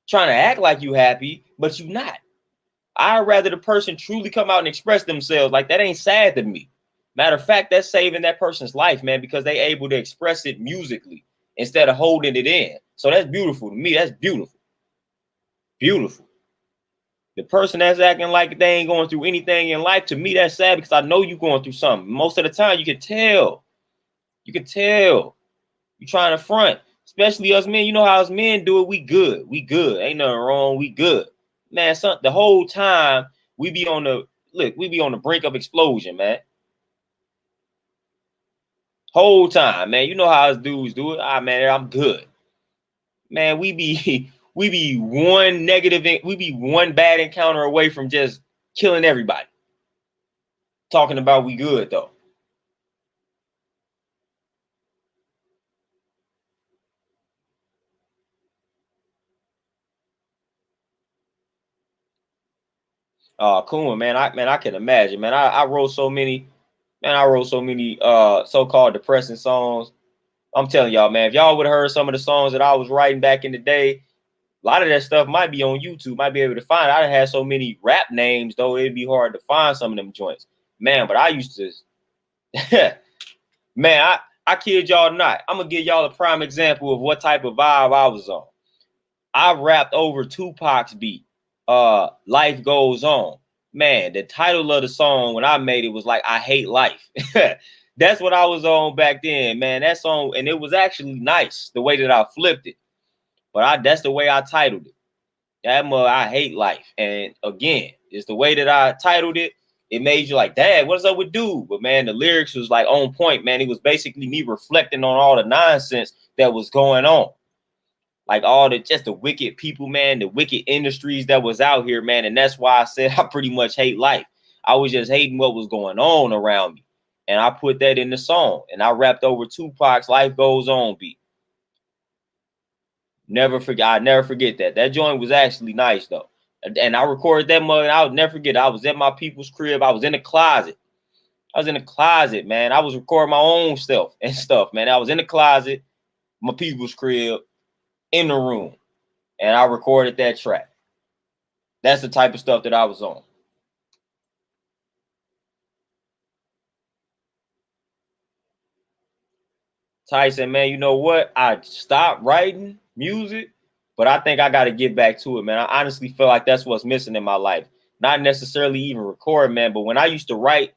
A: Trying to act like you happy, but you not. I'd rather the person truly come out and express themselves. Like, that ain't sad to me. Matter of fact, that's saving that person's life, man, because they able to express it musically instead of holding it in. So that's beautiful to me. That's beautiful. Beautiful. The person that's acting like they ain't going through anything in life, to me, that's sad because I know you're going through something. Most of the time, you can tell. You can tell. You trying to front. Especially us men. You know how us men do it. We good. We good. Ain't nothing wrong. We good. Man, the whole time we be on the brink of explosion, man. Whole time, man. You know how us dudes do it. Ah, man, I'm good. Man, we be we be one negative, we be one bad encounter away from just killing everybody. Talking about we good though. Cool, man. I can imagine, man. I wrote so many, man. I wrote so many so-called depressing songs. I'm telling y'all, man, if y'all would have heard some of the songs that I was writing back in the day, a lot of that stuff might be on YouTube, might be able to find. I done had so many rap names, though, it'd be hard to find some of them joints. Man, but I used to, man, I kid y'all not. I'm going to give y'all a prime example of what type of vibe I was on. I rapped over Tupac's beat, Life Goes On. Man, the title of the song when I made it was like, I Hate Life. That's what I was on back then, man. That song, and it was actually nice the way that I flipped it. But that's the way I titled it. I hate life. And again, it's the way that I titled it. It made you like, Dad, what's up with dude? But man, the lyrics was like on point, man. It was basically me reflecting on all the nonsense that was going on. Like all the wicked people, man, the wicked industries that was out here, man. And that's why I said I pretty much hate life. I was just hating what was going on around me. And I put that in the song. And I rapped over Tupac's Life Goes On beat. I never forget that. That joint was actually nice though. And I recorded that mug, and I would never forget it. I was at my people's crib. I was in the closet. Man. I was recording my own stuff and stuff, man. I was in the closet, my people's crib, in the room. And I recorded that track. That's the type of stuff that I was on. Tyson, man, you know what? I stopped writing music, but I think I got to get back to it, man. I honestly feel like that's what's missing in my life. Not necessarily even record, man, but when I used to write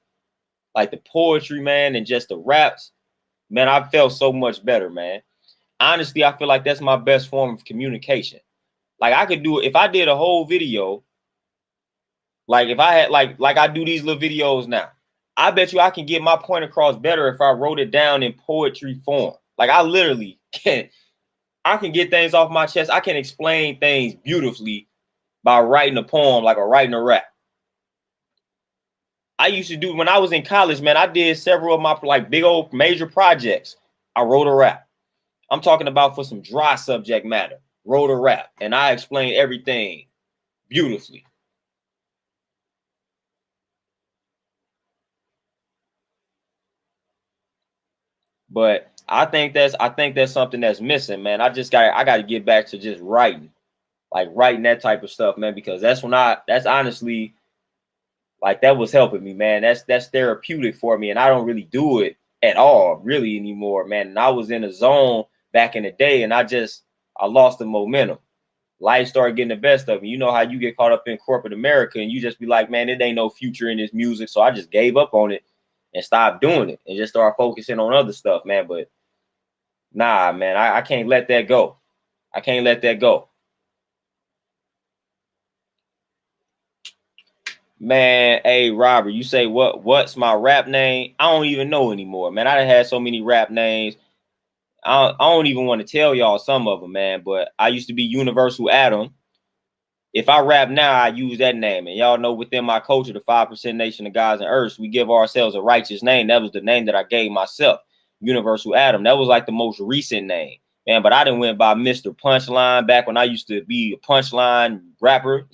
A: like the poetry, man, and just the raps, man, I felt so much better, man. Honestly, I feel like that's my best form of communication. Like I could do it if I did a whole video, like if I had like I do these little videos now. I bet you I can get my point across better if I wrote it down in poetry form. Like I literally I can get things off my chest. I can explain things beautifully by writing a poem, like or writing a rap. I used to do when I was in college, man. I did several of my like big old major projects. I wrote a rap. I'm talking about for some dry subject matter. Wrote a rap, and I explained everything beautifully. But I think that's something that's missing, man. I got to get back to just writing, like writing that type of stuff, man, because that's honestly like that was helping me, man. That's therapeutic for me, and I don't really do it at all really anymore, man. And I was in a zone back in the day, and I lost the momentum. Life started getting the best of me. You know how you get caught up in corporate America, and you just be like, man, it ain't no future in this music, so I just gave up on it and stopped doing it and just started focusing on other stuff, man. But nah, man, I can't let that go. I can't let that go. Man, hey Robert, you say what's my rap name? I don't even know anymore, man. I done had so many rap names. I don't even want to tell y'all some of them, man. But I used to be Universal Adam. If I rap now, I use that name. And y'all know within my culture, the 5% Nation of Gods and Earths, we give ourselves a righteous name. That was the name that I gave myself, Universal Adam. That was like the most recent name, man. But I didn't went by Mr. Punchline back when I used to be a punchline rapper.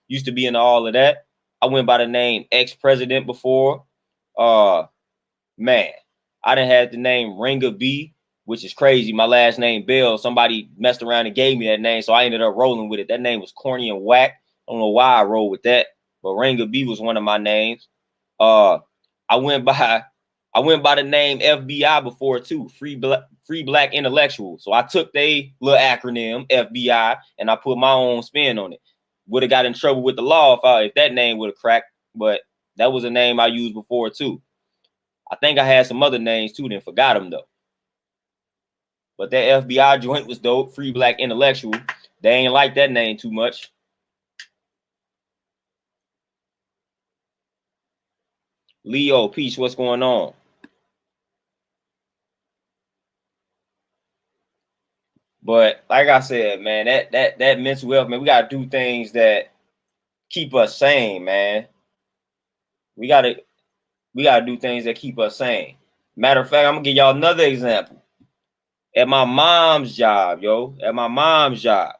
A: Used to be into all of that. I went by the name ex-president before. Man, I done had the name Ringa B, which is crazy. My last name Bell. Somebody messed around and gave me that name, so I ended up rolling with it. That name was corny and whack. I don't know why I rolled with that, but Ringa B was one of my names. Uh, I went by the name FBI before too, Free Black Intellectual. So I took they little acronym FBI and I put my own spin on it. Would have got in trouble with the law if that name would have cracked, but that was a name I used before too. I think I had some other names too, then forgot them though. But that FBI joint was dope. Free Black Intellectual. They ain't like that name too much. Leo, peace. What's going on? But like I said, man, that mental health, man, we gotta do things that keep us sane, man. We gotta do things that keep us sane. Matter of fact, I'm gonna give y'all another example. At my mom's job, at my mom's job,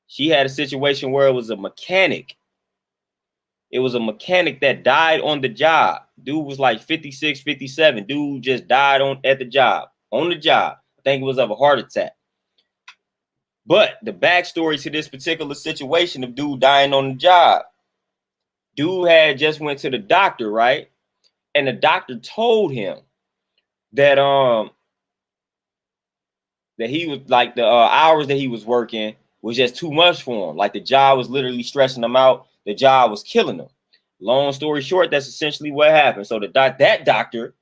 A: she had a situation where it was a mechanic. It was a mechanic that died on the job. Dude was like 56, 57. Dude just died at the job. On the job. I think it was of a heart attack. But the backstory to this particular situation of dude dying on the job. Dude had just went to the doctor, right? And the doctor told him that that he was like the hours that he was working was just too much for him. Like the job was literally stressing him out. The job was killing him. Long story short, that's essentially what happened. So that doctor,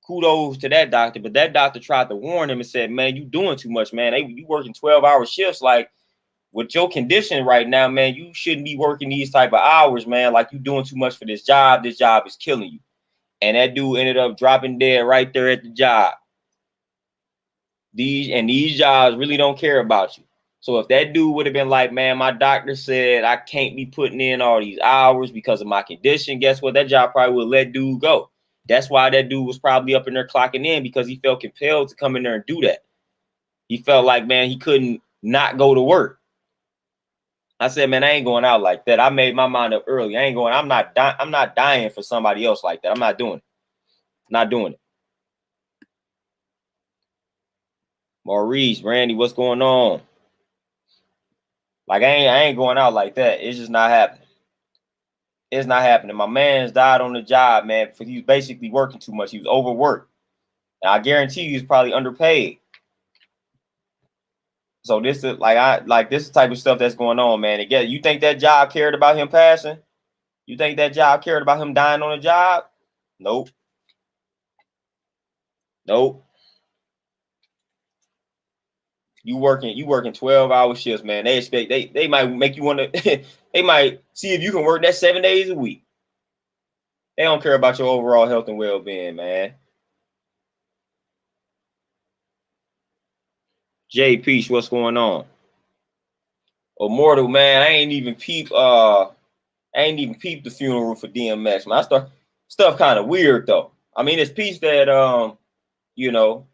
A: kudos to that doctor, but that doctor tried to warn him and said, "Man, you doing too much, man. You working 12-hour shifts. Like with your condition right now, man, you shouldn't be working these type of hours, man. Like you doing too much for this job. This job is killing you." And that dude ended up dropping dead right there at the job. These jobs really don't care about you. So if that dude would have been like, "Man, my doctor said I can't be putting in all these hours because of my condition," guess what? That job probably would let dude go. That's why that dude was probably up in there clocking in, because he felt compelled to come in there and do that. He felt like, man, he couldn't not go to work. I said, man, I ain't going out like that. I made my mind up early. I ain't going. I'm not dying for somebody else like that. I'm not doing it. Not doing it. Maurice, Randy, what's going on? Like I ain't going out like that. It's just not happening. It's not happening. My man's died on the job, man. He was basically working too much. He was overworked. And I guarantee you he's probably underpaid. So this is this type of stuff that's going on, man. Again, you think that job cared about him passing? You think that job cared about him dying on the job? Nope. Nope. You working 12-hour shifts, man. They expect they might make you want to they might see if you can work that 7 days a week. They don't care about your overall health and well-being, man. Jay Peach, what's going on? Immortal, man. I ain't even peep the funeral for DMX, man. I start stuff kind of weird though. I mean, it's peace that you know,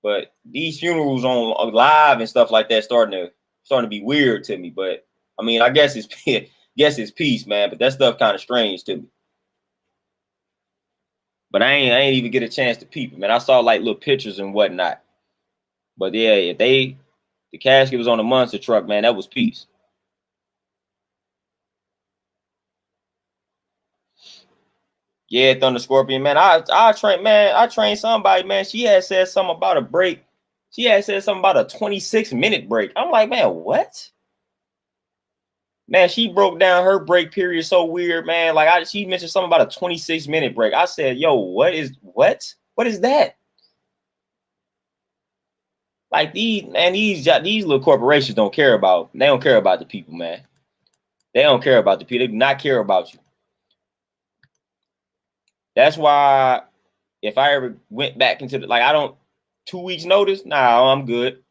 A: but these funerals on live and stuff like that starting to be weird to me. But I mean, I guess it's peace, man. But that stuff kind of strange to me. But I ain't even get a chance to peep it, man. I saw like little pictures and whatnot. But yeah, if the casket was on the monster truck, man, that was peace. Yeah, Thunder Scorpion, man. I trained somebody, man. She had said something about a break. She had said something about a 26-minute break. I'm like, man, what? Man, she broke down her break period so weird, man. Like she mentioned something about a 26-minute break. I said, yo, what is that? Like these little corporations don't care about. They don't care about the people, man. They don't care about the people. They do not care about you. That's why if I ever went back into I don't 2 weeks notice, nah, I'm good.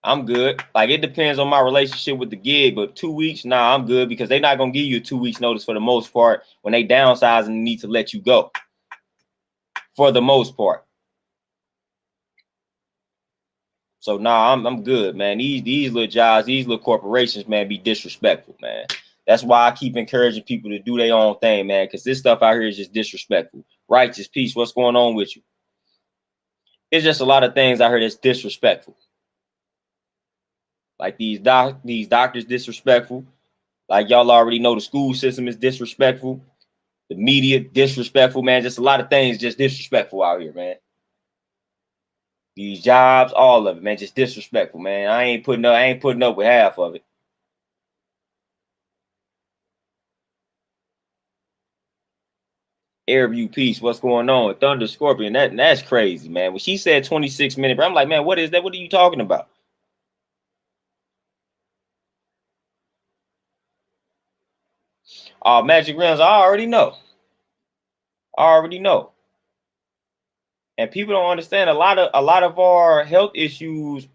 A: I'm good. Like it depends on my relationship with the gig, but 2 weeks, nah, I'm good, because they're not gonna give you a 2 weeks notice for the most part when they downsize and need to let you go. For the most part. So nah, I'm good, man. These little jobs, these little corporations, man, be disrespectful, man. That's why I keep encouraging people to do their own thing, man, because this stuff out here is just disrespectful. Righteous Peace, what's going on with you? It's just a lot of things out here that's disrespectful. Like these doctors disrespectful. Like y'all already know the school system is disrespectful. The media disrespectful, man. Just a lot of things just disrespectful out here, man. These jobs, all of it, man, just disrespectful, man. I ain't putting up with half of it. Airview Peace, what's going on? Thunder Scorpion, that's crazy, man. When she said 26-minute, I'm like, man, what is that? What are you talking about? Magic Rims, I already know. And people don't understand a lot of our health issues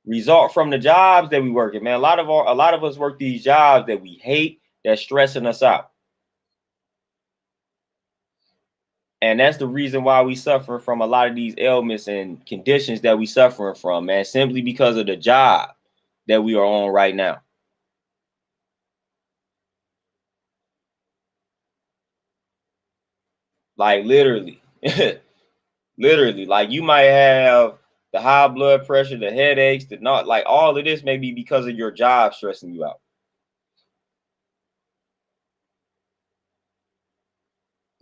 A: result from the jobs that we work in, man. A lot of us work these jobs that we hate, that's stressing us out. And that's the reason why we suffer from a lot of these ailments and conditions that we suffering from, man, simply because of the job that we are on right now. Like literally, literally, like you might have the high blood pressure, the headaches, the not like all of this may be because of your job stressing you out.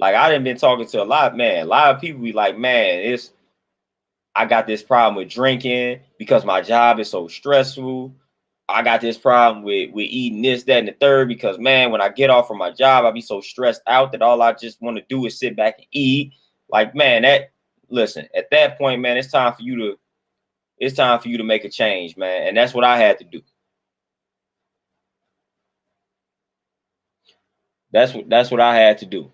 A: Like I done been talking to a lot, man. A lot of people be like, man, I got this problem with drinking because my job is so stressful. I got this problem with eating this, that, and the third because man, when I get off from my job, I be so stressed out that all I just want to do is sit back and eat. Like, man, listen, at that point, man, it's time for you to make a change, man. And that's what I had to do. That's what I had to do.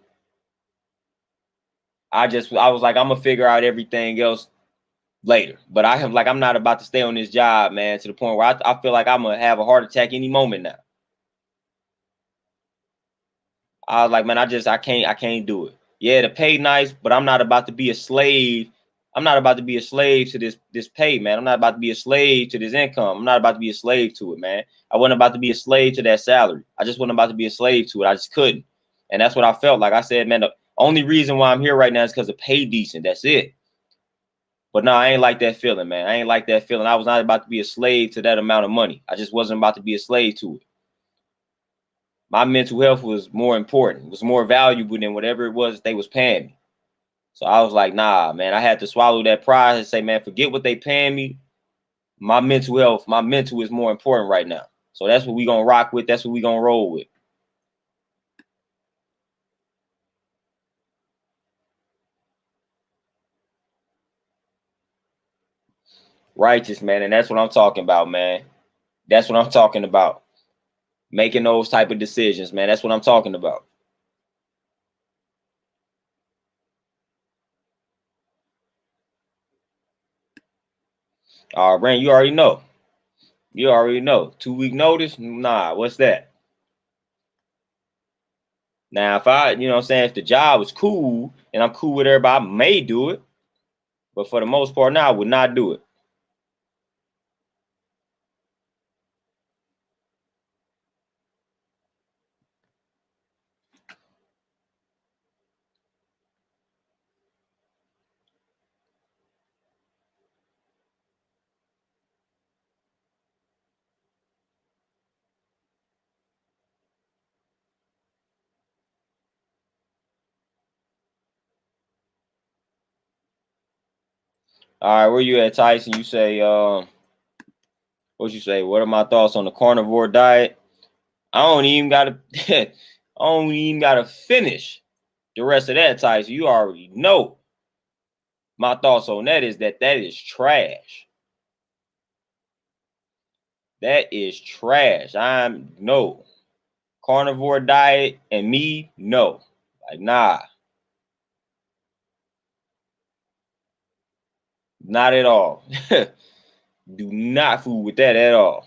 A: I was like, I'm gonna figure out everything else later. But I'm not about to stay on this job, man, to the point where I feel like I'm gonna have a heart attack any moment now. I was like, man, I can't do it. Yeah, the pay nice, but I'm not about to be a slave. I'm not about to be a slave to this pay, man. I'm not about to be a slave to this income. I'm not about to be a slave to it, man. I wasn't about to be a slave to that salary. I just wasn't about to be a slave to it. I just couldn't. And that's what I felt like. I said, man, the only reason why I'm here right now is because the pay decent. That's it. But no, I ain't like that feeling, man. I ain't like that feeling. I was not about to be a slave to that amount of money. I just wasn't about to be a slave to it. My mental health was more important, was more valuable than whatever it was they was paying me. So I was like, nah, man, I had to swallow that pride and say, man, forget what they paying me. My mental health, my mental is more important right now. So that's what we gonna rock with. That's what we gonna roll with. Righteous, man. And that's what I'm talking about, man. That's what I'm talking about. Making those type of decisions, man. That's what I'm talking about. Brand, you already know. You already know. 2-week notice? Nah, what's that? Now, if you know what I'm saying, if the job was cool and I'm cool with everybody, I may do it. But for the most part, now I would not do it. All right, where you at, Tyson? You say, what you say? What are my thoughts on the carnivore diet? I don't even gotta I don't even gotta finish the rest of that, Tyson. You already know. My thoughts on that is that is trash. That is trash. I'm no carnivore diet and me, no. Like, nah, not at all. Do not fool with that at all.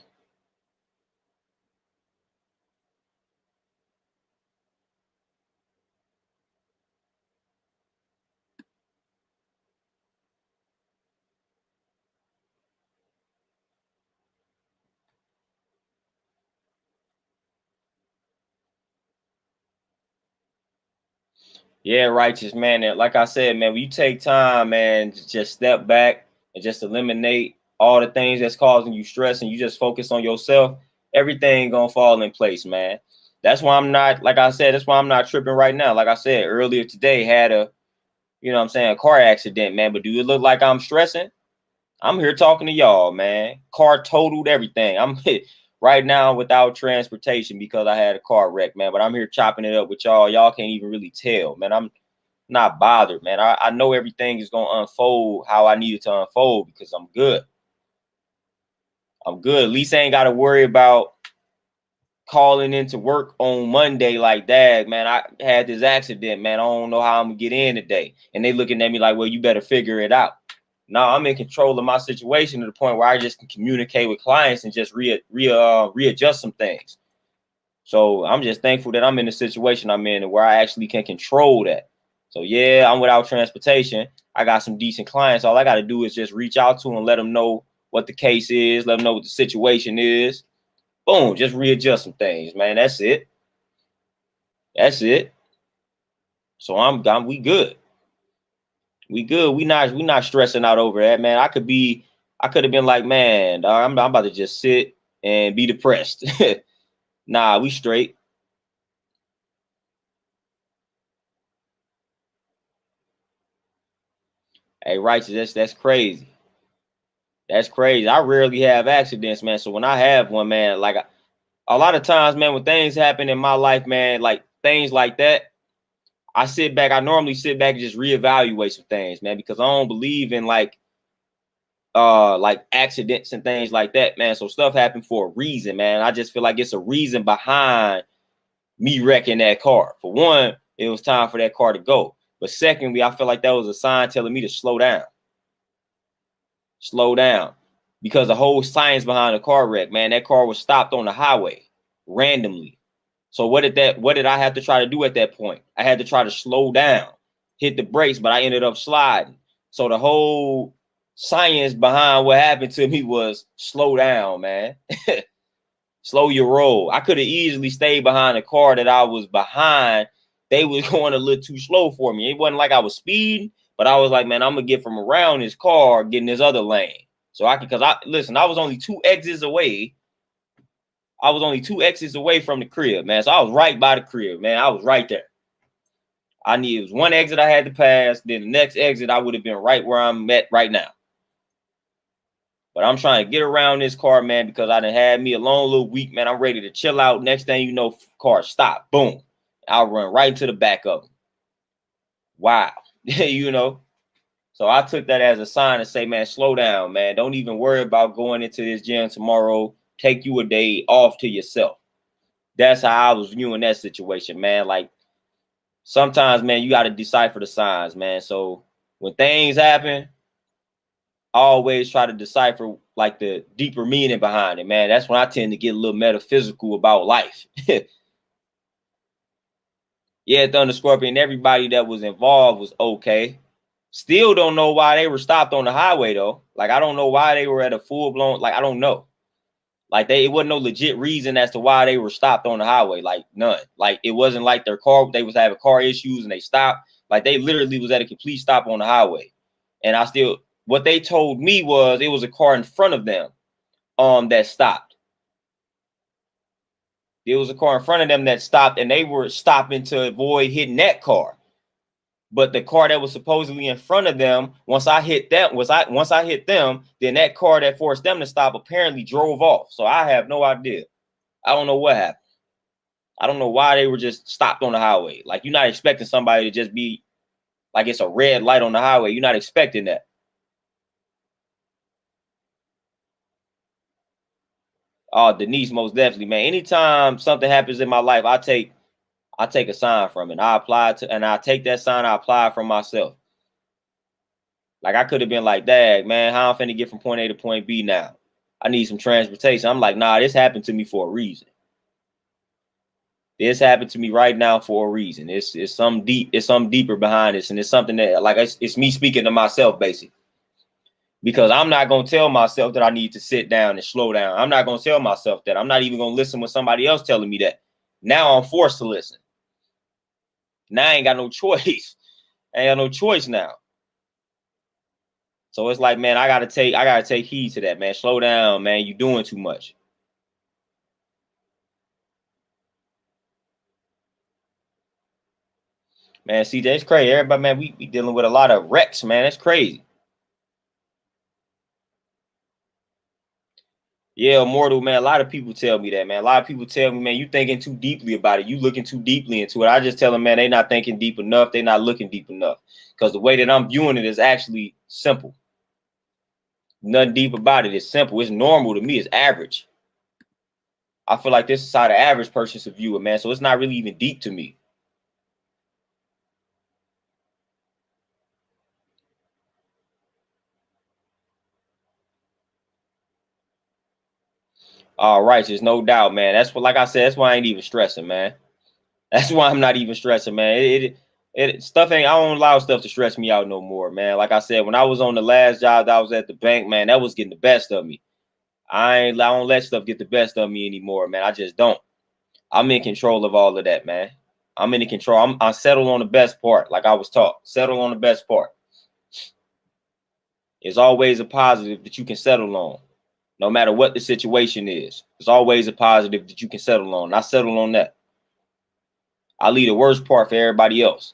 A: Yeah, righteous man. And like I said, man, when you take time, man, to just step back and just eliminate all the things that's causing you stress and you just focus on yourself, everything gonna fall in place, man. That's why I'm not, like I said, that's why I'm not tripping right now. Like I said earlier today, had a, you know what I'm saying, a car accident, man. But do it look like I'm stressing? I'm here talking to y'all, man. Car totaled everything. I'm right now without transportation because I had a car wreck, man. But I'm here chopping it up with y'all. Y'all can't even really tell, man. I'm not bothered, man. I know everything is gonna unfold how I need it to unfold because I'm good. I'm good. At least I ain't got to worry about calling into work on Monday like, dad, man, I had this accident, man. I don't know how I'm gonna get in today. And they looking at me like, well, you better figure it out. No, I'm in control of my situation to the point where I just can communicate with clients and just readjust some things. So I'm just thankful that I'm in the situation I'm in and where I actually can control that. So yeah, I'm without transportation. I got some decent clients. All I got to do is just reach out to them, let them know what the case is, let them know what the situation is. Boom, just readjust some things, man. That's it. That's it. So we good. We good. We not stressing out over that, man. I could have been like, man, dog, I'm about to just sit and be depressed. Nah, we straight. Hey, righteous, that's crazy. That's crazy. I rarely have accidents, man. So when I have one, man, like a lot of times, man, when things happen in my life, man, like things like that, I normally sit back and just reevaluate some things, man, because I don't believe in like accidents and things like that, man. So stuff happened for a reason, man. I just feel like it's a reason behind me wrecking that car. For one, it was time for that car to go. But secondly, I feel like that was a sign telling me to slow down. Slow down. Because the whole science behind the car wreck, man, that car was stopped on the highway randomly. So what did I have to try to do at that point? I had to try to slow down, hit the brakes, but I ended up sliding. So the whole science behind what happened to me was slow down, man. Slow your roll. I could have easily stayed behind the car that I was behind. They was going a little too slow for me. It wasn't like I was speeding, but I was like, man, I'm gonna get from around this car, get in this other lane. So I could, listen, I was only 2 exits away. I was only 2 exits away from the crib, man. So I was right by the crib, man. I was right there. It was 1 exit I had to pass. Then the next exit, I would have been right where I'm at right now. But I'm trying to get around this car, man, because I done had me a long little week, man. I'm ready to chill out. Next thing you know, car stop. Boom. I'll run right into the back of them. Wow. You know. So I took that as a sign to say, man, slow down, man. Don't even worry about going into this gym tomorrow. Take you a day off to yourself. That's how I was viewing that situation, man. Like sometimes, man, you got to decipher the signs, man. So when things happen, I always try to decipher like the deeper meaning behind it, man. That's when I tend to get a little metaphysical about life. Yeah, Thunder Scorpion, everybody that was involved was okay. Still don't know why they were stopped on the highway though. Like I don't know why they were at a full blown. Like I don't know. Like it wasn't no legit reason as to why they were stopped on the highway. Like none. Like it wasn't like their car. They was having car issues and they stopped. Like they literally was at a complete stop on the highway. And what they told me was it was a car in front of them that stopped. There was a car in front of them that stopped, and they were stopping to avoid hitting that car. But the car that was supposedly in front of them, once I hit them, then that car that forced them to stop apparently drove off. So I have no idea. I don't know what happened. I don't know why they were just stopped on the highway. Like you're not expecting somebody to just be like it's a red light on the highway. You're not expecting that. Oh, Denise, most definitely, man. Anytime something happens in my life, I take a sign from it. I take that sign, I apply it from myself. Like I could have been like, dang, man, how I'm finna get from point A to point B now? I need some transportation. I'm like, nah, this happened to me for a reason. This happened to me right now for a reason. It's something deeper behind this, and it's something that like it's me speaking to myself basically. Because I'm not gonna tell myself that I need to sit down and slow down. I'm not gonna tell myself that. I'm not even gonna listen when somebody else telling me that. Now I'm forced to listen. Now I ain't got no choice. I ain't got no choice now. So it's like, man, I gotta take heed to that, man. Slow down, man. You're doing too much. Man, CJ, it's crazy. Everybody, man, we dealing with a lot of wrecks, man. That's crazy. Yeah, Immortal, man. A lot of people tell me that, man. A lot of people tell me, man, you thinking too deeply about it. You looking too deeply into it. I just tell them, man, they not thinking deep enough. They not looking deep enough. Because the way that I'm viewing it is actually simple. Nothing deep about it. It's simple. It's normal to me. It's average. I feel like this is how the average person should view it, man. So it's not really even deep to me. All right, there's no doubt, man. That's what, like I said, that's why I ain't even stressing, man. That's why I'm not even stressing, man. Stuff ain't. I don't allow stuff to stress me out no more, man. Like I said, when I was on the last job that I was at the bank, man, that was getting the best of me. I don't let stuff get the best of me anymore, man. I just don't. I'm in control of all of that, man. I'm in the control. I settle on the best part, like I was taught. Settle on the best part. It's always a positive that you can settle on, no matter what the situation is. It's always a positive that you can settle on. I settle on that. I leave the worst part for everybody else.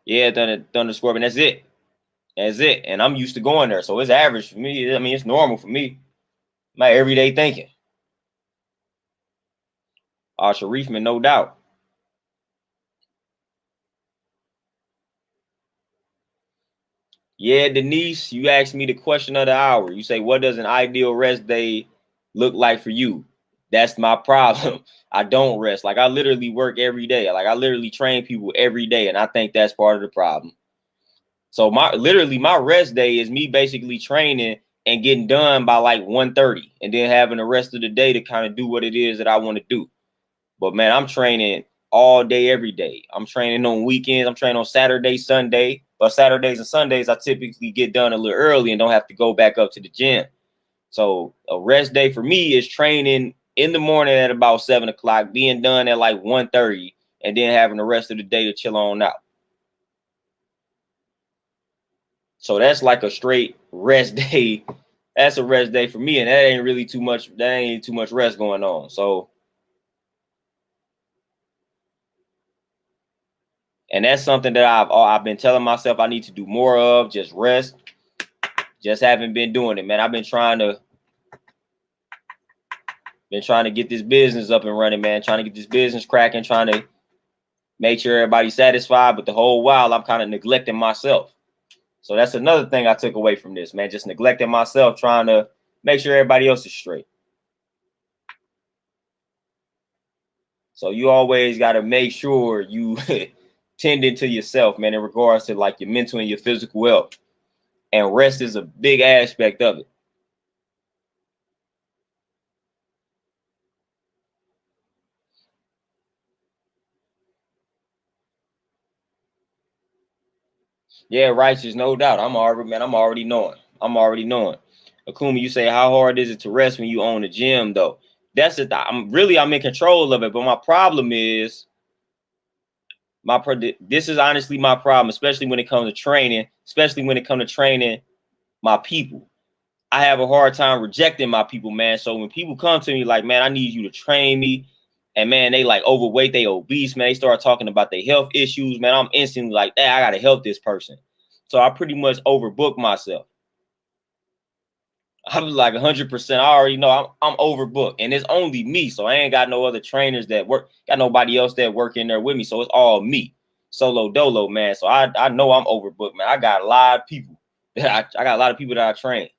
A: Yeah, Thunder Scorpion. That's it. That's it. And I'm used to going there, so it's average for me. I mean, it's normal for me. My everyday thinking. Sharif, man, no doubt. Yeah, Denise, you asked me the question of the hour. You say, what does an ideal rest day look like for you? That's my problem. I don't rest. Like, I literally work every day. Like, I literally train people every day, and I think that's part of the problem. So my rest day is me basically training and getting done by like 1:30, and then having the rest of the day to kind of do what it is that I want to do. But man, I'm training all day, every day. I'm training on weekends. I'm training on Saturday, Sunday. But Saturdays and Sundays, I typically get done a little early and don't have to go back up to the gym. So a rest day for me is training in the morning at about 7 o'clock, being done at like 1:30, and then having the rest of the day to chill on out. So that's like a straight rest day. That's a rest day for me, and that ain't really too much. That ain't too much rest going on. So, and that's something that I've been telling myself I need to do more of. Just rest. Just haven't been doing it, man. I've been trying to get this business up and running, man. Trying to get this business cracking. Trying to make sure everybody's satisfied. But the whole while, I'm kind of neglecting myself. So that's another thing I took away from this, man. Just neglecting myself, trying to make sure everybody else is straight. So you always got to make sure you tending to yourself, man, in regards to like your mental and your physical health. And rest is a big aspect of it. Yeah, righteous, no doubt. I'm already knowing. I'm already knowing. Akuma, you say how hard is it to rest when you own a gym though? That's it. I'm in control of it, but my problem is this is honestly my problem, especially when it comes to training, my people. I have a hard time rejecting my people, man. So when people come to me like, man, I need you to train me, and man, they like overweight, they obese, man, they start talking about their health issues, man, I'm instantly like, hey, I gotta help this person. So I pretty much overbook myself. I was like 100%. I already know I'm overbooked, and it's only me. So I ain't got no other trainers that work, got nobody else that work in there with me. So it's all me, solo dolo, man. So I know I'm overbooked, man. I got a lot of people I got a lot of people that I train.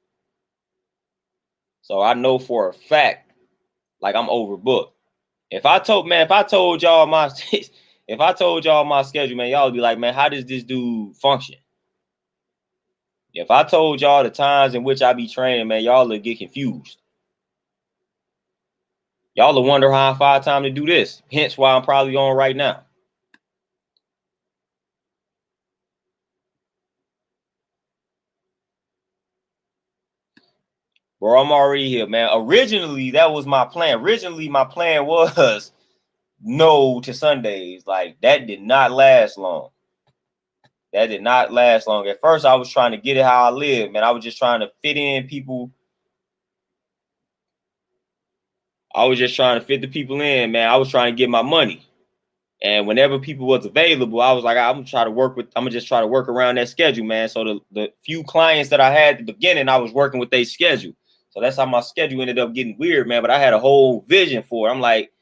A: So I know for a fact, like I'm overbooked. If I told y'all my if I told y'all my schedule, man, y'all would be like, man, how does this dude function? If I told y'all the times in which I be training, man, y'all would get confused. Y'all will wonder how I find time to do this. Hence why I'm probably on right now. Bro, I'm already here, man. Originally, that was my plan. Originally, my plan was no to Sundays. Like, that did not last long. That did not last long. At first, I was trying to get it how I live, man. I was just trying to fit in people. I was just trying to fit the people in, man. I was trying to get my money. And whenever people was available, I was like, I'm gonna just try to work around that schedule, man. So the few clients that I had at the beginning, I was working with their schedule. So that's how my schedule ended up getting weird, man. But I had a whole vision for it. I'm like,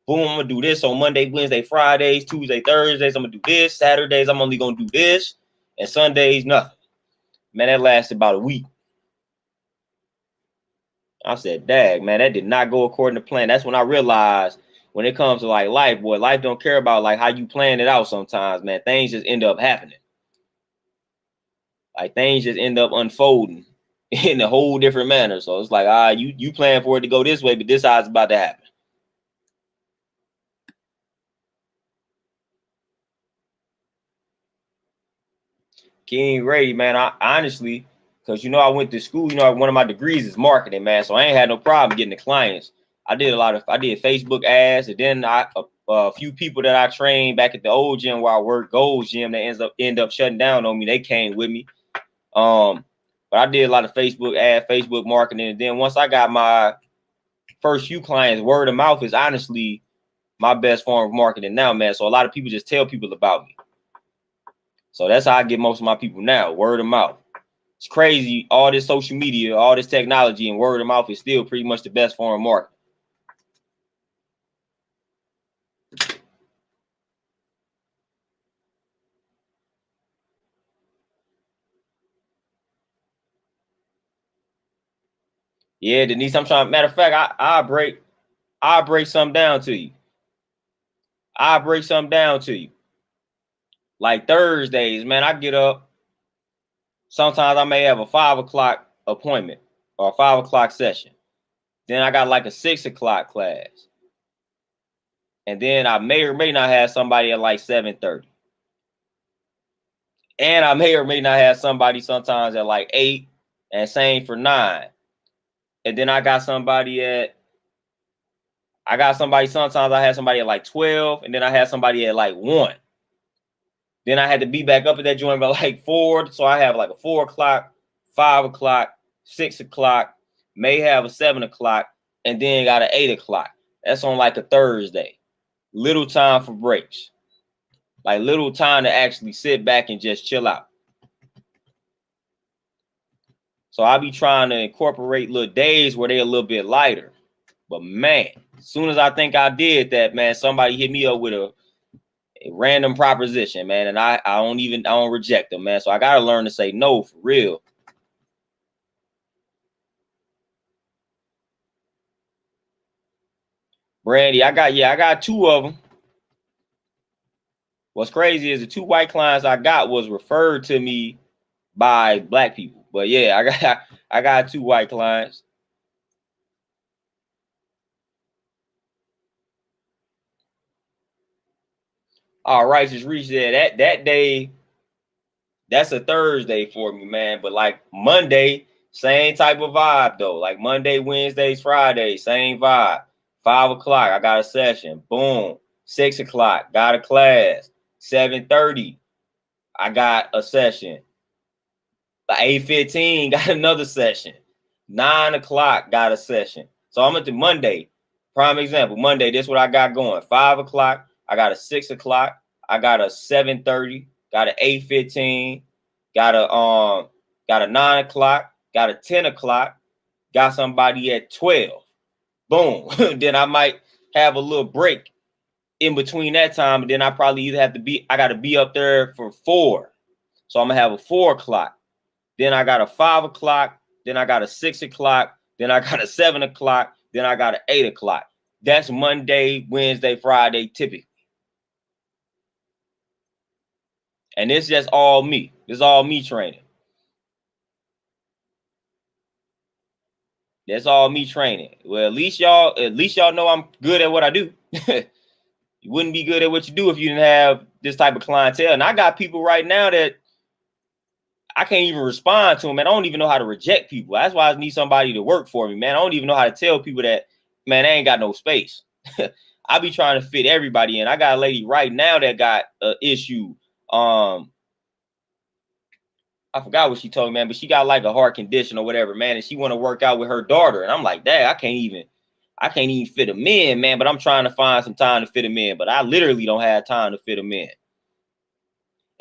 A: boom, I'm gonna do this on Monday, Wednesday, Fridays, Tuesday, Thursdays. I'm gonna do this. Saturdays, I'm only gonna do this, and Sundays, nothing. Man, that lasted about a week. I said, dag, man, that did not go according to plan. That's when I realized when it comes to like life, boy, life don't care about like how you plan it out sometimes, man. Things just end up happening. Like things just end up unfolding in a whole different manner. So it's like, you plan for it to go this way, but this how it's about to happen. King Ray, man, I honestly, because I went to school, one of my degrees is marketing, man. So I ain't had no problem getting the clients. I did Facebook ads, and then a few people that I trained back at the old gym where I worked, Gold's Gym, that end up shutting down on me. They came with me. But I did a lot of Facebook ads, Facebook marketing, and then once I got my first few clients, word of mouth is honestly my best form of marketing now, man. So a lot of people just tell people about me. So that's how I get most of my people now, word of mouth. It's crazy. All this social media, all this technology, and word of mouth is still pretty much the best form of marketing. Yeah, Denise, I'm trying. Matter of fact, I'll break something down to you. I'll break something down to you. Like Thursdays, man, I get up. Sometimes I may have a 5 o'clock appointment or a 5 o'clock session. Then I got like a 6 o'clock class. And then I may or may not have somebody at like 7:30. And I may or may not have somebody sometimes at like 8, and same for 9. And then I got somebody sometimes I had somebody at like 12, and then I had somebody at like 1. Then I had to be back up at that joint by like 4. So I have like a 4 o'clock, 5 o'clock, 6 o'clock, may have a 7 o'clock, and then got an 8 o'clock. That's on like a Thursday. Little time for breaks. Like little time to actually sit back and just chill out. So I'll be trying to incorporate little days where they're a little bit lighter. But man, as soon as I think I did that, man, somebody hit me up with a random proposition, man, and I don't reject them, man. So I gotta learn to say no for real. Brandy, I got 2 of them. What's crazy is the 2 white clients I got was referred to me by black people. But yeah, I got 2 white clients. All right, just reached there. That day, that's a Thursday for me, man. But like Monday, same type of vibe though. Like Monday, Wednesdays, Fridays, same vibe. 5 o'clock, I got a session. Boom. 6 o'clock, got a class. 7:30, I got a session. 8:15, got another session. 9 o'clock, got a session. So I'm at the Monday. Prime example, Monday, this is what I got going. 5 o'clock, I got a 6 o'clock, I got a 7:30, got an 8:15, got a 9 o'clock, got a 10 o'clock, got somebody at 12. Boom. Then I might have a little break in between that time, and then I probably I got to be up there for 4. So I'm gonna have a 4 o'clock. Then I got a 5 o'clock. Then I got a 6 o'clock. Then I got a 7 o'clock. Then I got an 8 o'clock. That's Monday, Wednesday, Friday, typically. And it's just all me. It's all me training. That's all me training. Well, at least y'all know I'm good at what I do. You wouldn't be good at what you do if you didn't have this type of clientele. And I got people right now that I can't even respond to them, man. I don't even know how to reject people. That's why I need somebody to work for me, man. I don't even know how to tell people that, man, they ain't got no space. I be trying to fit everybody in. I got a lady right now that got an issue. I forgot what she told me, man, but she got like a heart condition or whatever, man, and she want to work out with her daughter. And I'm like, dang, I can't even fit them in, man. But I'm trying to find some time to fit them in. But I literally don't have time to fit them in.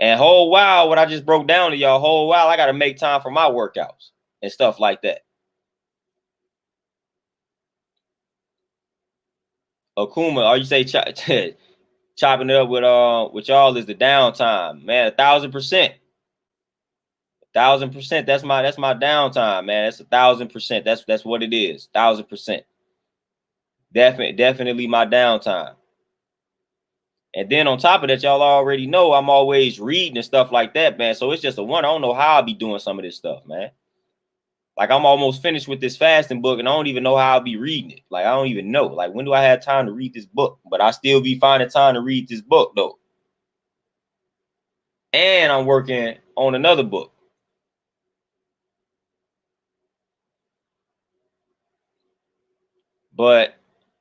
A: And whole while, what I just broke down to y'all, whole while, I got to make time for my workouts and stuff like that. Okuma, or you say chopping it up with y'all is the downtime, man. 1,000%. 1,000%. That's my downtime, man. That's 1,000%. That's what it is. 1,000%. Definitely my downtime. And then on top of that, y'all already know I'm always reading and stuff like that, man. So it's just a one. I don't know how I'll be doing some of this stuff, man. Like I'm almost finished with this fasting book, and I don't even know how I'll be reading it. Like I don't even know. Like when do I have time to read this book? But I still be finding time to read this book though. And I'm working on another book. But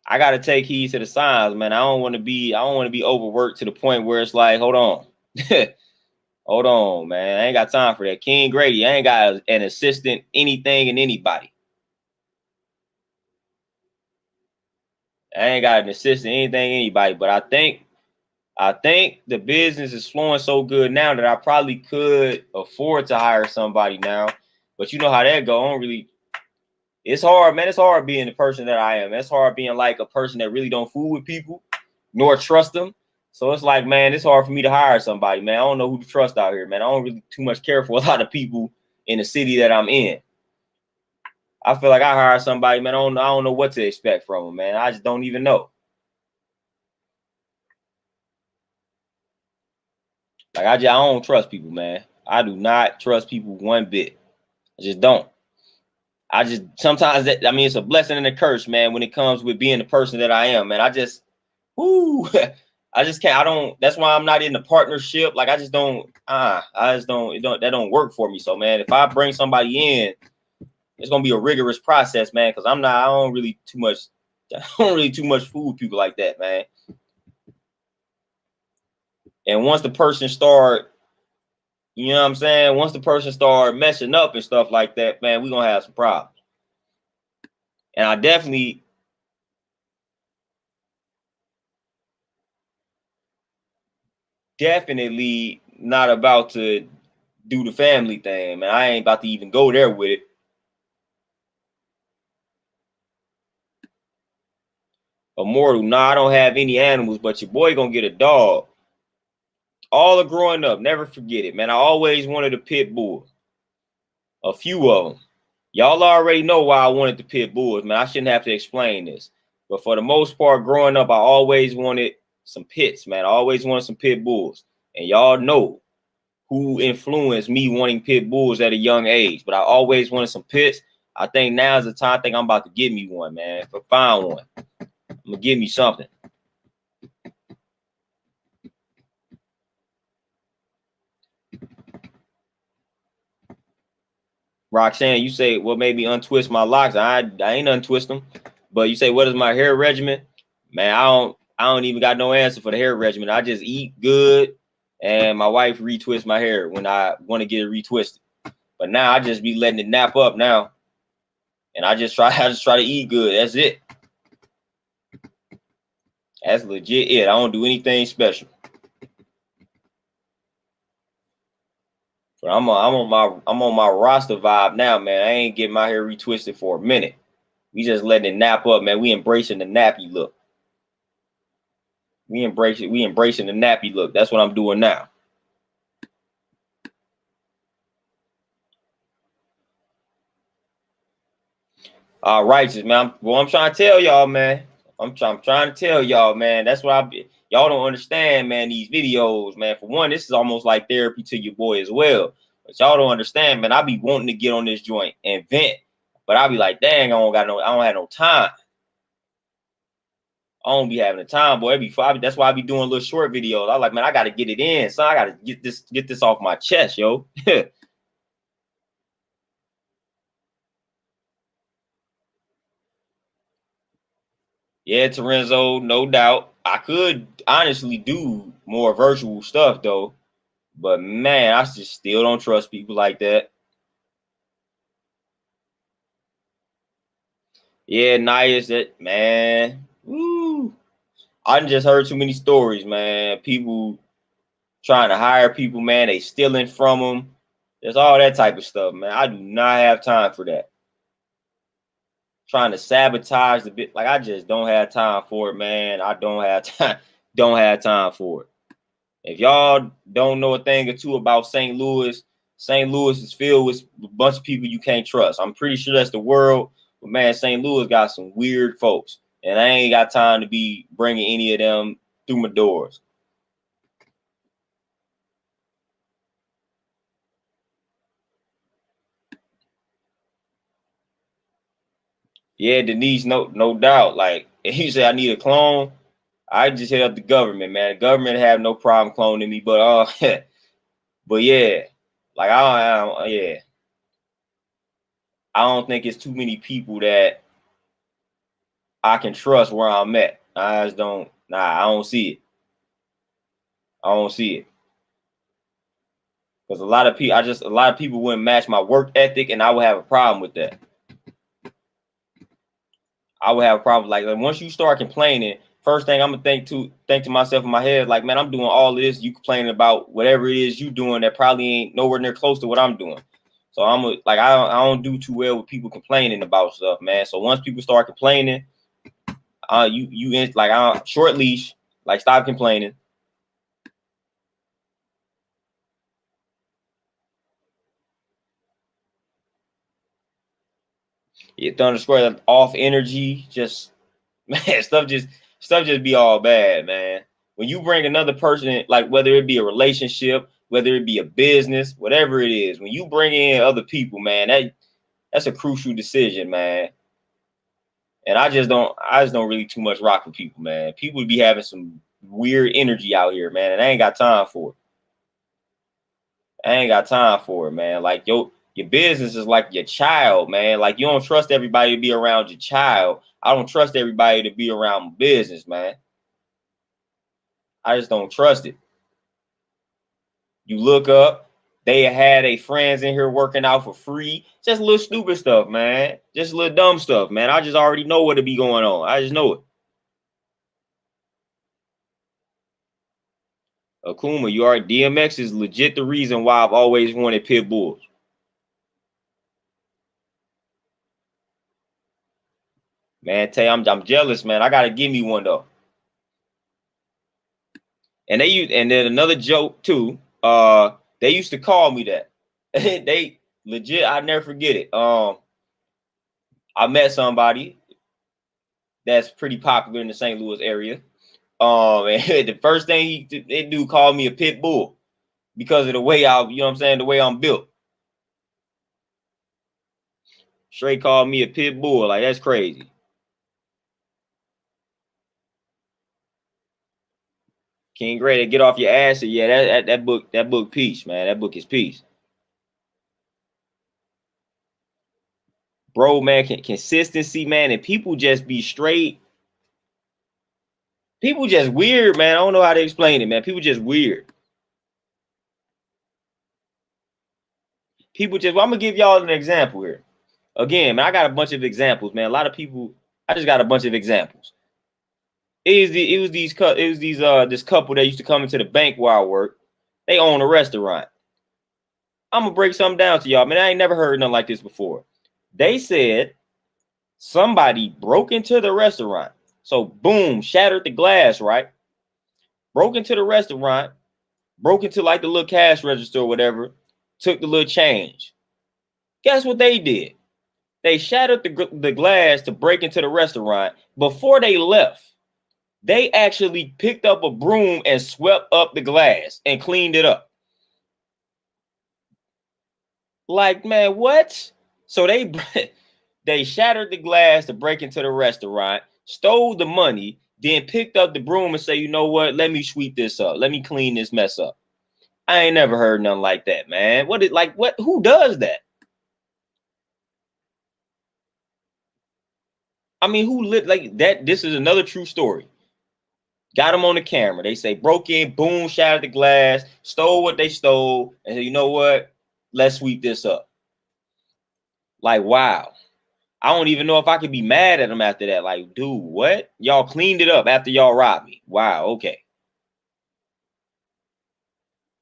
A: I gotta take heed to the signs, man. I don't want to be overworked to the point where it's like, hold on. Hold on, man. I ain't got time for that. King Grady, I ain't got an assistant, anything and anybody. I ain't got an assistant, anything, anybody. But I think the business is flowing so good now that I probably could afford to hire somebody now. But you know how that go. I don't really. It's hard, man. It's hard being the person that I am. It's hard being like a person that really don't fool with people, nor trust them. So it's like, man, it's hard for me to hire somebody, man. I don't know who to trust out here, man. I don't really too much care for a lot of people in the city that I'm in. I feel like I hire somebody, man. I don't know what to expect from them, man. I just don't even know. Like I don't trust people, man. I do not trust people one bit. I just don't. I just sometimes it's a blessing and a curse, man, when it comes with being the person that I am, man. I just I just can't. I don't. That's why I'm not in the partnership. Like I just don't. I just don't. That don't work for me. So man, if I bring somebody in, it's gonna be a rigorous process, man. Because I don't really too much. I don't really too much fool with people like that, man. And once the person start, you know what I'm saying? Once the person start messing up and stuff like that, man, we're gonna have some problems. And I definitely not about to do the family thing, man. I ain't about to even go there with it. Immortal, nah, I don't have any animals, but your boy gonna get a dog. All of growing up, never forget it, man. I always wanted a pit bull. A few of them. Y'all already know why I wanted the pit bulls, man. I shouldn't have to explain this. But for the most part, growing up, I always wanted some pits, man. I always wanted some pit bulls. And y'all know who influenced me wanting pit bulls at a young age. But I always wanted some pits. I think now is the time. I think I'm about to get me one, man. If I find one, I'm going to give me something. Roxanne, you say, what made me untwist my locks? I ain't untwist them. But you say, what is my hair regimen? Man, I don't even got no answer for the hair regimen. I just eat good, and my wife retwists my hair when I want to get it retwisted. But now I just be letting it nap up now, and I just try to eat good. That's it. That's legit it. I don't do anything special. But I'm on my Rasta vibe now, man. I ain't getting my hair retwisted for a minute. We just letting it nap up, man. We embracing the nappy look. We embracing the nappy look. That's what I'm doing now. Righteous, man. I'm trying to tell y'all, man. I'm trying to tell y'all, man. That's what y'all don't understand, man. These videos, man. For one, this is almost like therapy to your boy as well. But y'all don't understand, man. I be wanting to get on this joint and vent, but I be like, dang, I don't have no time. I don't be having the time, boy. That's why I be doing little short videos. I like, man, I gotta get it in, so I gotta get this off my chest, yo. Yeah, Terenzo, no doubt. I could honestly do more virtual stuff though, but man, I just still don't trust people like that. Yeah, Nias, that man. Woo. I just heard too many stories, man. People trying to hire people, man. They stealing from them. There's all that type of stuff, man. I do not have time for that. Trying to sabotage the bit, like I just don't have time for it, man. I don't have time. Don't have time for it. If y'all don't know a thing or two about St. Louis, St. Louis is filled with a bunch of people you can't trust. I'm pretty sure that's the world, but man, St. Louis got some weird folks, and I ain't got time to be bringing any of them through my doors. Yeah, Denise, no doubt. Like, if you say I need a clone, I just hit up the government, man. The government have no problem cloning me, but but yeah, like yeah, I don't think it's too many people that I can trust where I'm at. I just don't. Nah, I don't see it. I don't see it because a lot of people wouldn't match my work ethic, and I would have a problem with that. I would have a problem like once you start complaining. First thing I'm gonna think to myself in my head, like, man, I'm doing all this. You complaining about whatever it is you doing that probably ain't nowhere near close to what I'm doing. So I don't do too well with people complaining about stuff, man. So once people start complaining, like short leash, like stop complaining. Yeah, Thunder Square off energy, just man, stuff just be all bad, man. When you bring another person in, like whether it be a relationship, whether it be a business, whatever it is, when you bring in other people, man, that's a crucial decision, man. And I just don't really too much rock with people, man. People be having some weird energy out here, man, and I ain't got time for it. I ain't got time for it, man. Like your business is like your child, man. Like you don't trust everybody to be around your child. I don't trust everybody to be around my business, man. I just don't trust it. You look up, they had a friends in here working out for free. Just little stupid stuff, man. Just little dumb stuff, man. I just already know what to be going on. I just know it. Akuma, you are DMX is legit the reason why I've always wanted pit bulls. Man, tell you, I'm jealous, man. I gotta give me one though. And then another joke too. They used to call me that. They legit, I never forget it. I met somebody that's pretty popular in the St. Louis area. And the first thing they do call me a pit bull because of the way you know what I'm saying, the way I'm built. Straight called me a pit bull, like that's crazy. King Gray, get off your ass. Yeah, that book peace, man. That book is peace. Bro, man, consistency, man, and people just be straight. People just weird, man. I don't know how to explain it, man. People just weird. People just. Well, I'm gonna give y'all an example here. Again, man, I got a bunch of examples, man. A lot of people. I just got a bunch of examples. It was these this couple that used to come into the bank where I work. They own a restaurant. I'm gonna break something down to y'all, man. I ain't never heard nothing like this before. They said somebody broke into the restaurant. So boom, shattered the glass, right? Broke into the restaurant, broke into like the little cash register or whatever, took the little change. Guess what they did? They shattered the glass to break into the restaurant. Before they left, they actually picked up a broom and swept up the glass and cleaned it up. Like, man, what? So they shattered the glass to break into the restaurant, stole the money, then picked up the broom and say, you know what? Let me sweep this up. Let me clean this mess up. I ain't never heard nothing like that, man. What? Who does that? I mean, who lit like that? This is another true story. Got them on the camera. They say broke in, boom, shattered the glass, stole what they stole, and said, you know what? Let's sweep this up. Like, wow. I don't even know if I could be mad at them after that. Like, dude, what? Y'all cleaned it up after y'all robbed me. Wow, okay.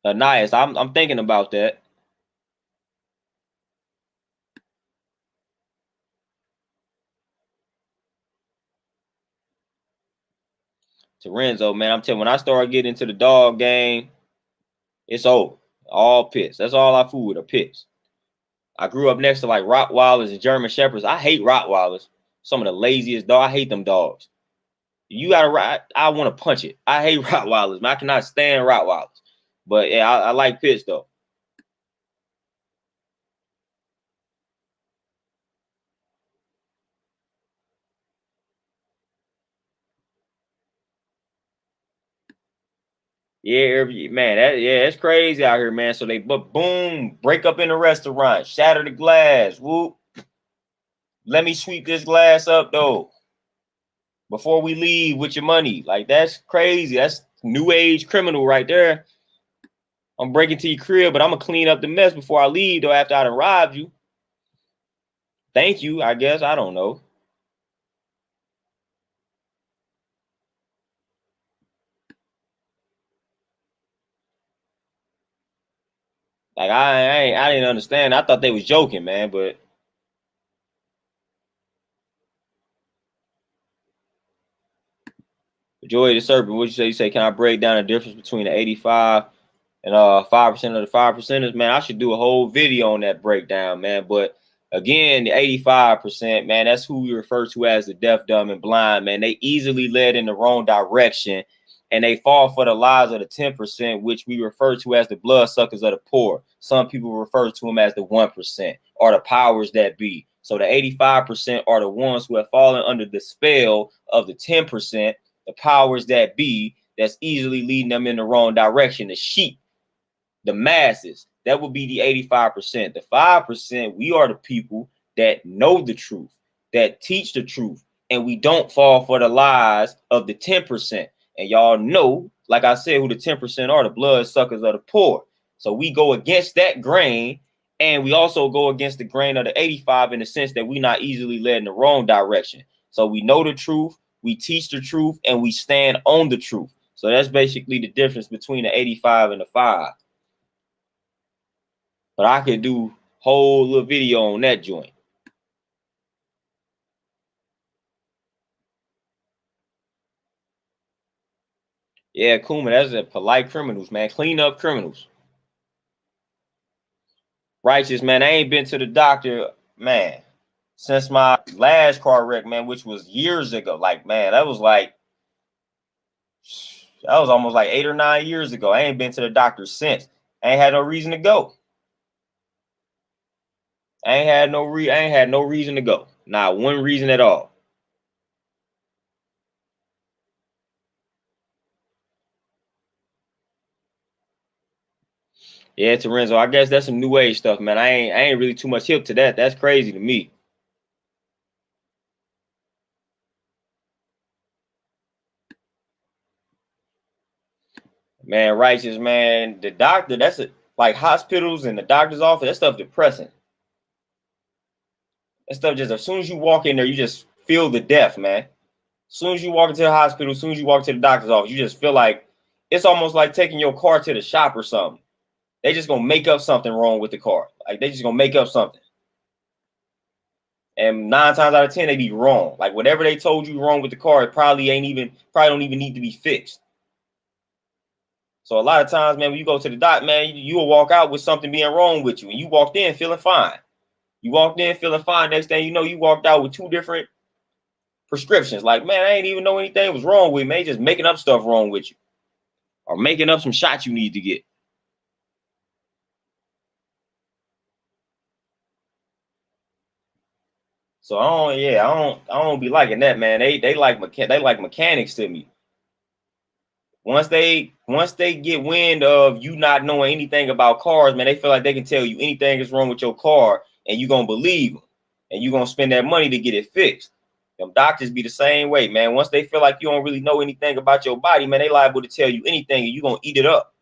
A: Nice. I'm thinking about that. To Renzo, man, I'm telling you, when I start getting into the dog game, it's over. All pits. That's all I food with are pits. I grew up next to like Rottweilers and German Shepherds. I hate Rottweilers. Some of the laziest dogs. I hate them dogs. You gotta ride. I want to punch it. I hate Rottweilers. Man, I cannot stand Rottweilers. But yeah, I like pits though. Yeah, man, it's crazy out here, man. So they boom, break up in the restaurant, shatter the glass. Whoop. Let me sweep this glass up though before we leave with your money. Like that's crazy. That's new age criminal right there. I'm breaking to your crib, but I'm gonna clean up the mess before I leave though. After I done robbed you, thank you. I guess I don't know. Like I didn't understand. I thought they was joking, man. But Joy the Serpent, what you say? You say, can I break down the difference between the 85 and 5% of the 5%ers? Man, I should do a whole video on that breakdown, man. But again, the 85%, man, that's who we refer to as the deaf, dumb, and blind, man. They easily led in the wrong direction, and they fall for the lies of the 10%, which we refer to as the bloodsuckers of the poor. Some people refer to them as the 1% or the powers that be. So the 85% are the ones who have fallen under the spell of the 10%, the powers that be, that's easily leading them in the wrong direction. The sheep, the masses, that would be the 85%. The 5%, we are the people that know the truth, that teach the truth, and we don't fall for the lies of the 10%. And y'all know, like I said, who the 10% are, the bloodsuckers of the poor. So we go against that grain, and we also go against the grain of the 85 in the sense that we're not easily led in the wrong direction. So we know the truth, we teach the truth, and we stand on the truth. So that's basically the difference between the 85 and the 5. But I could do whole little video on that joint. Yeah, Kuma, that's a polite criminals, man. Clean up criminals. Righteous, man. I ain't been to the doctor, man, since my last car wreck, man, which was years ago. Like, man, that was almost like 8 or 9 years ago. I ain't been to the doctor since. I ain't had no reason to go. I ain't had no reason to go. Not one reason at all. Yeah, Terenzo, I guess that's some new age stuff, man. I ain't really too much hip to that. That's crazy to me. Man, righteous, man. The doctor, that's it. Like hospitals and the doctor's office, that stuff depressing. That stuff just as soon as you walk in there, you just feel the death, man. As soon as you walk into the hospital, as soon as you walk to the doctor's office, you just feel like it's almost like taking your car to the shop or something. They just gonna make up something wrong with the car. Like they just gonna make up something. And 9 times out of 10, they be wrong. Like whatever they told you wrong with the car, it probably don't even need to be fixed. So a lot of times, man, when you go to the doc, man, you will walk out with something being wrong with you, and you walked in feeling fine. You walked in feeling fine. Next thing you know, you walked out with 2 different prescriptions. Like, man, I ain't even know anything was wrong with me. Just making up stuff wrong with you, or making up some shots you need to get. So I don't be liking that, man. They like mechanics to me. Once they get wind of you not knowing anything about cars, man, they feel like they can tell you anything is wrong with your car, and you gonna believe them, and you gonna spend that money to get it fixed. Them doctors be the same way, man. Once they feel like you don't really know anything about your body, man, they liable to tell you anything, and you gonna eat it up.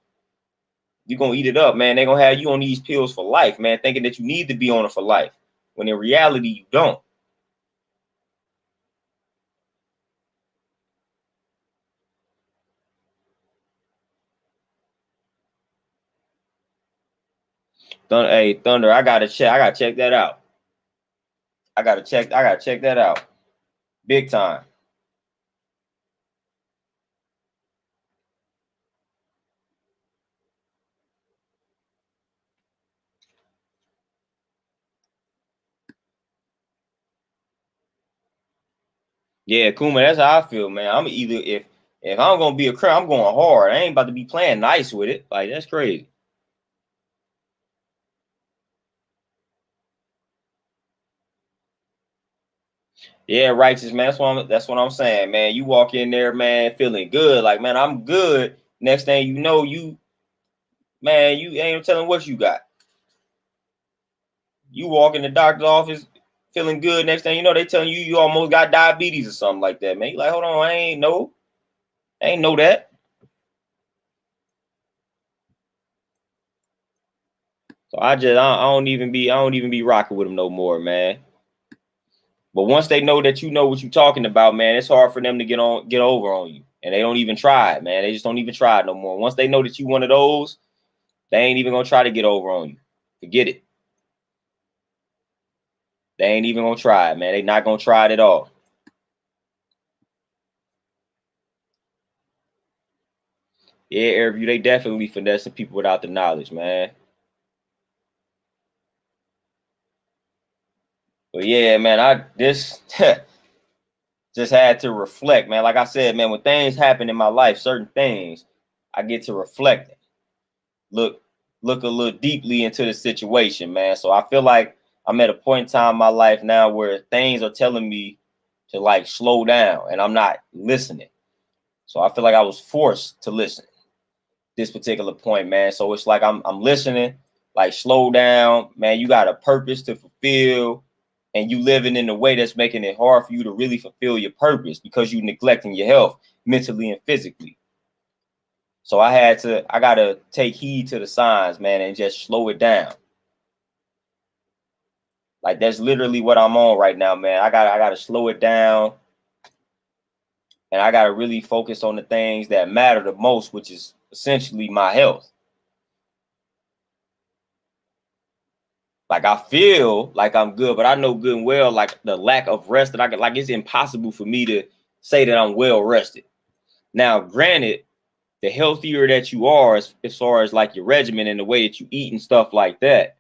A: You gonna eat it up, man. They gonna have you on these pills for life, man, thinking that you need to be on it for life, when in reality you don't. Hey, Thunder, I gotta check. I gotta check that out. I gotta check that out. Big time. Yeah, Kuma, that's how I feel, man. I'm either if I'm gonna be a crip, I'm going hard. I ain't about to be playing nice with it. Like that's crazy. Yeah, righteous man. That's what I'm saying, man. You walk in there, man, feeling good. Like, man, I'm good. Next thing you know, you ain't telling what you got. You walk in the doctor's office feeling good. Next thing you know, they telling you almost got diabetes or something like that, man. You like, hold on, I ain't know that. So I don't even be rocking with them no more, man. But once they know that you know what you're talking about, man, it's hard for them to get over on you. And they don't even try it, man. They just don't even try it no more. Once they know that you one of those, they ain't even gonna try to get over on you. Forget it. They ain't even gonna try it, man. They not gonna try it at all. Yeah, Airview, they definitely finessing people without the knowledge, man. But yeah, man, I this just had to reflect, man. Like I said, man, when things happen in my life, certain things, I get to reflect, look, look a little deeply into the situation, man. So I feel like I'm at a point in time in my life now where things are telling me to like slow down, and I'm not listening. So I feel like I was forced to listen this particular point, man. So it's like I'm listening, like slow down, man. You got a purpose to fulfill, and you living in a way that's making it hard for you to really fulfill your purpose because you neglecting your health mentally and physically. So I gotta take heed to the signs, man, and just slow it down. Like that's literally what I'm on right now, man. I gotta slow it down, and I gotta really focus on the things that matter the most, which is essentially my health. Like I feel like I'm good, but I know good and well, like the lack of rest that I get, like it's impossible for me to say that I'm well rested. Now, granted, the healthier that you are, as far as like your regimen and the way that you eat and stuff like that,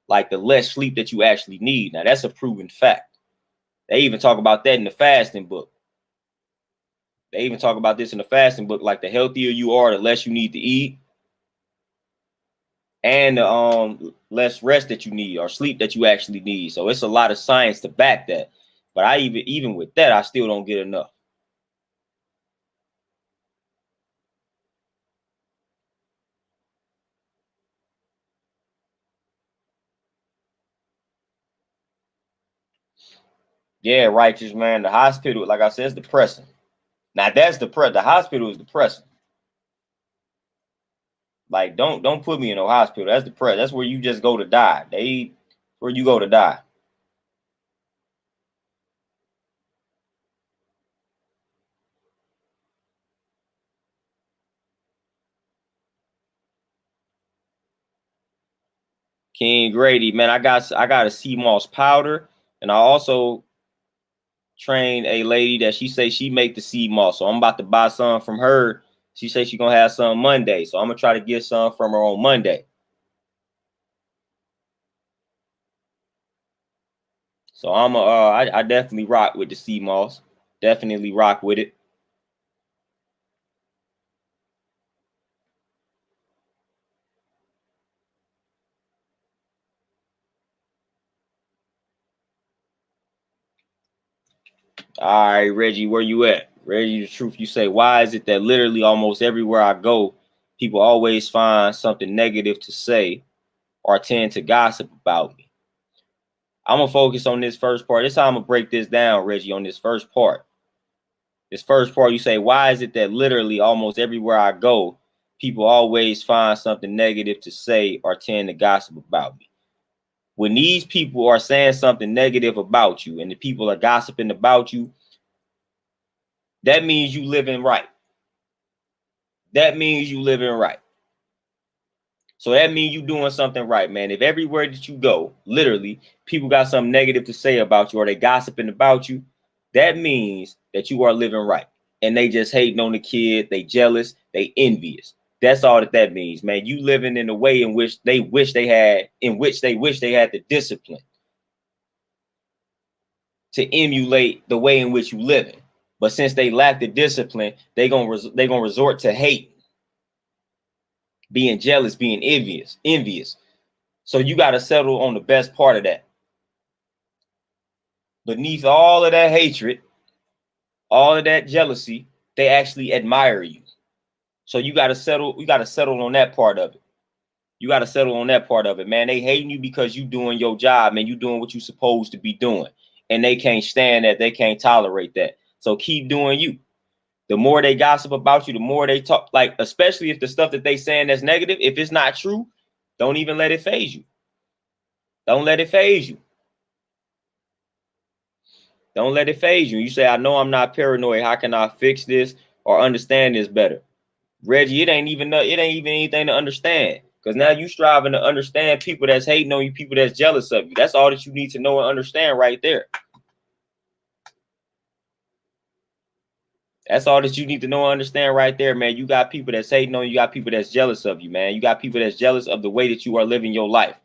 A: like the less sleep that you actually need. Now, that's a proven fact. They even talk about that in the fasting book. They even talk about this in the fasting book. Like the healthier you are, the less you need to eat, and the less rest that you need or sleep that you actually need. So it's a lot of science to back that. But I even with that, I still don't get enough. Yeah, righteous man. The hospital, like I said, is depressing. Now that's the hospital is depressing. Like don't put me in no hospital. That's depressing. That's where you just go to die. Where you go to die. King Grady, man, I got a sea moss powder, and I also trained a lady that she say she make the sea moss. So I'm about to buy some from her. She say she gonna have some Monday, so I'm gonna try to get some from her on Monday. So I definitely rock with the sea moss. Definitely rock with it. All right, Reggie, where you at? Reggie, the truth you say. Why is it that literally almost everywhere I go, people always find something negative to say or tend to gossip about me? I'm gonna focus on this first part. This is how I'm gonna break this down, Reggie, on this first part. This first part, you say, why is it that literally almost everywhere I go, people always find something negative to say or tend to gossip about me? When these people are saying something negative about you and the people are gossiping about you, that means you living right. That means you living right. So that means you doing something right, man. If everywhere that you go, literally, people got something negative to say about you or they gossiping about you, that means that you are living right. And they just hating on the kid, they jealous, they envious. That's all that means, man. You living in a way in which they wish they had, in which they wish they had the discipline. to emulate the way in which you live in. But since they lack the discipline, they gonna resort to hate, being jealous, being envious. So you got to settle on the best part of that. Beneath all of that hatred, all of that jealousy, they actually admire you. So you got to settle. You got to settle on that part of it. You got to settle on that part of it, man. They hating you because you doing your job, man. You doing what you supposed to be doing, and they can't stand that. They can't tolerate that. So keep doing you. The more they gossip about you, the more they talk. Like, especially if the stuff that they saying that's negative, if it's not true, don't even let it phase you. Don't let it phase you. Don't let it phase you. You say, I know I'm not paranoid. How can I fix this or understand this better? Reggie, it ain't even anything to understand. Because now you striving to understand people that's hating on you, people that's jealous of you. That's all that you need to know and understand right there. That's all that you need to know and understand right there, man. You got people that's hating on you. You got people that's jealous of you, man. You got people that's jealous of the way that you are living your life.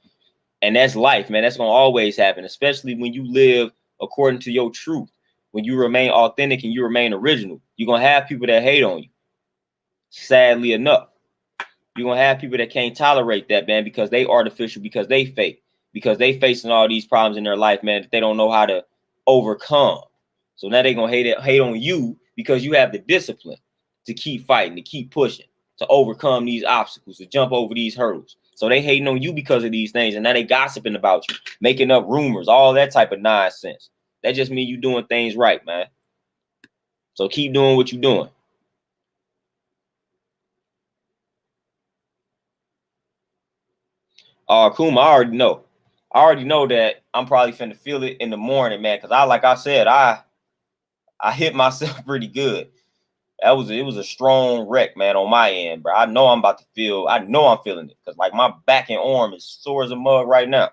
A: And that's life, man. That's going to always happen, especially when you live according to your truth. When you remain authentic and you remain original, you're going to have people that hate on you. Sadly enough, you're going to have people that can't tolerate that, man, because they artificial, because they fake, because they facing all these problems in their life, man, that they don't know how to overcome. So now they're going to hate on you because you have the discipline to keep fighting, to keep pushing, to overcome these obstacles, to jump over these hurdles. So they hating on you because of these things, and now they gossiping about you, making up rumors, all that type of nonsense. That just means you doing things right, man. So keep doing what you're doing. Kuma, I already know. I already know that I'm probably finna feel it in the morning, man. Cause like I said, I hit myself pretty good. It was a strong wreck, man, on my end, bro. I know I'm feeling it. Cause like my back and arm is sore as a mug right now.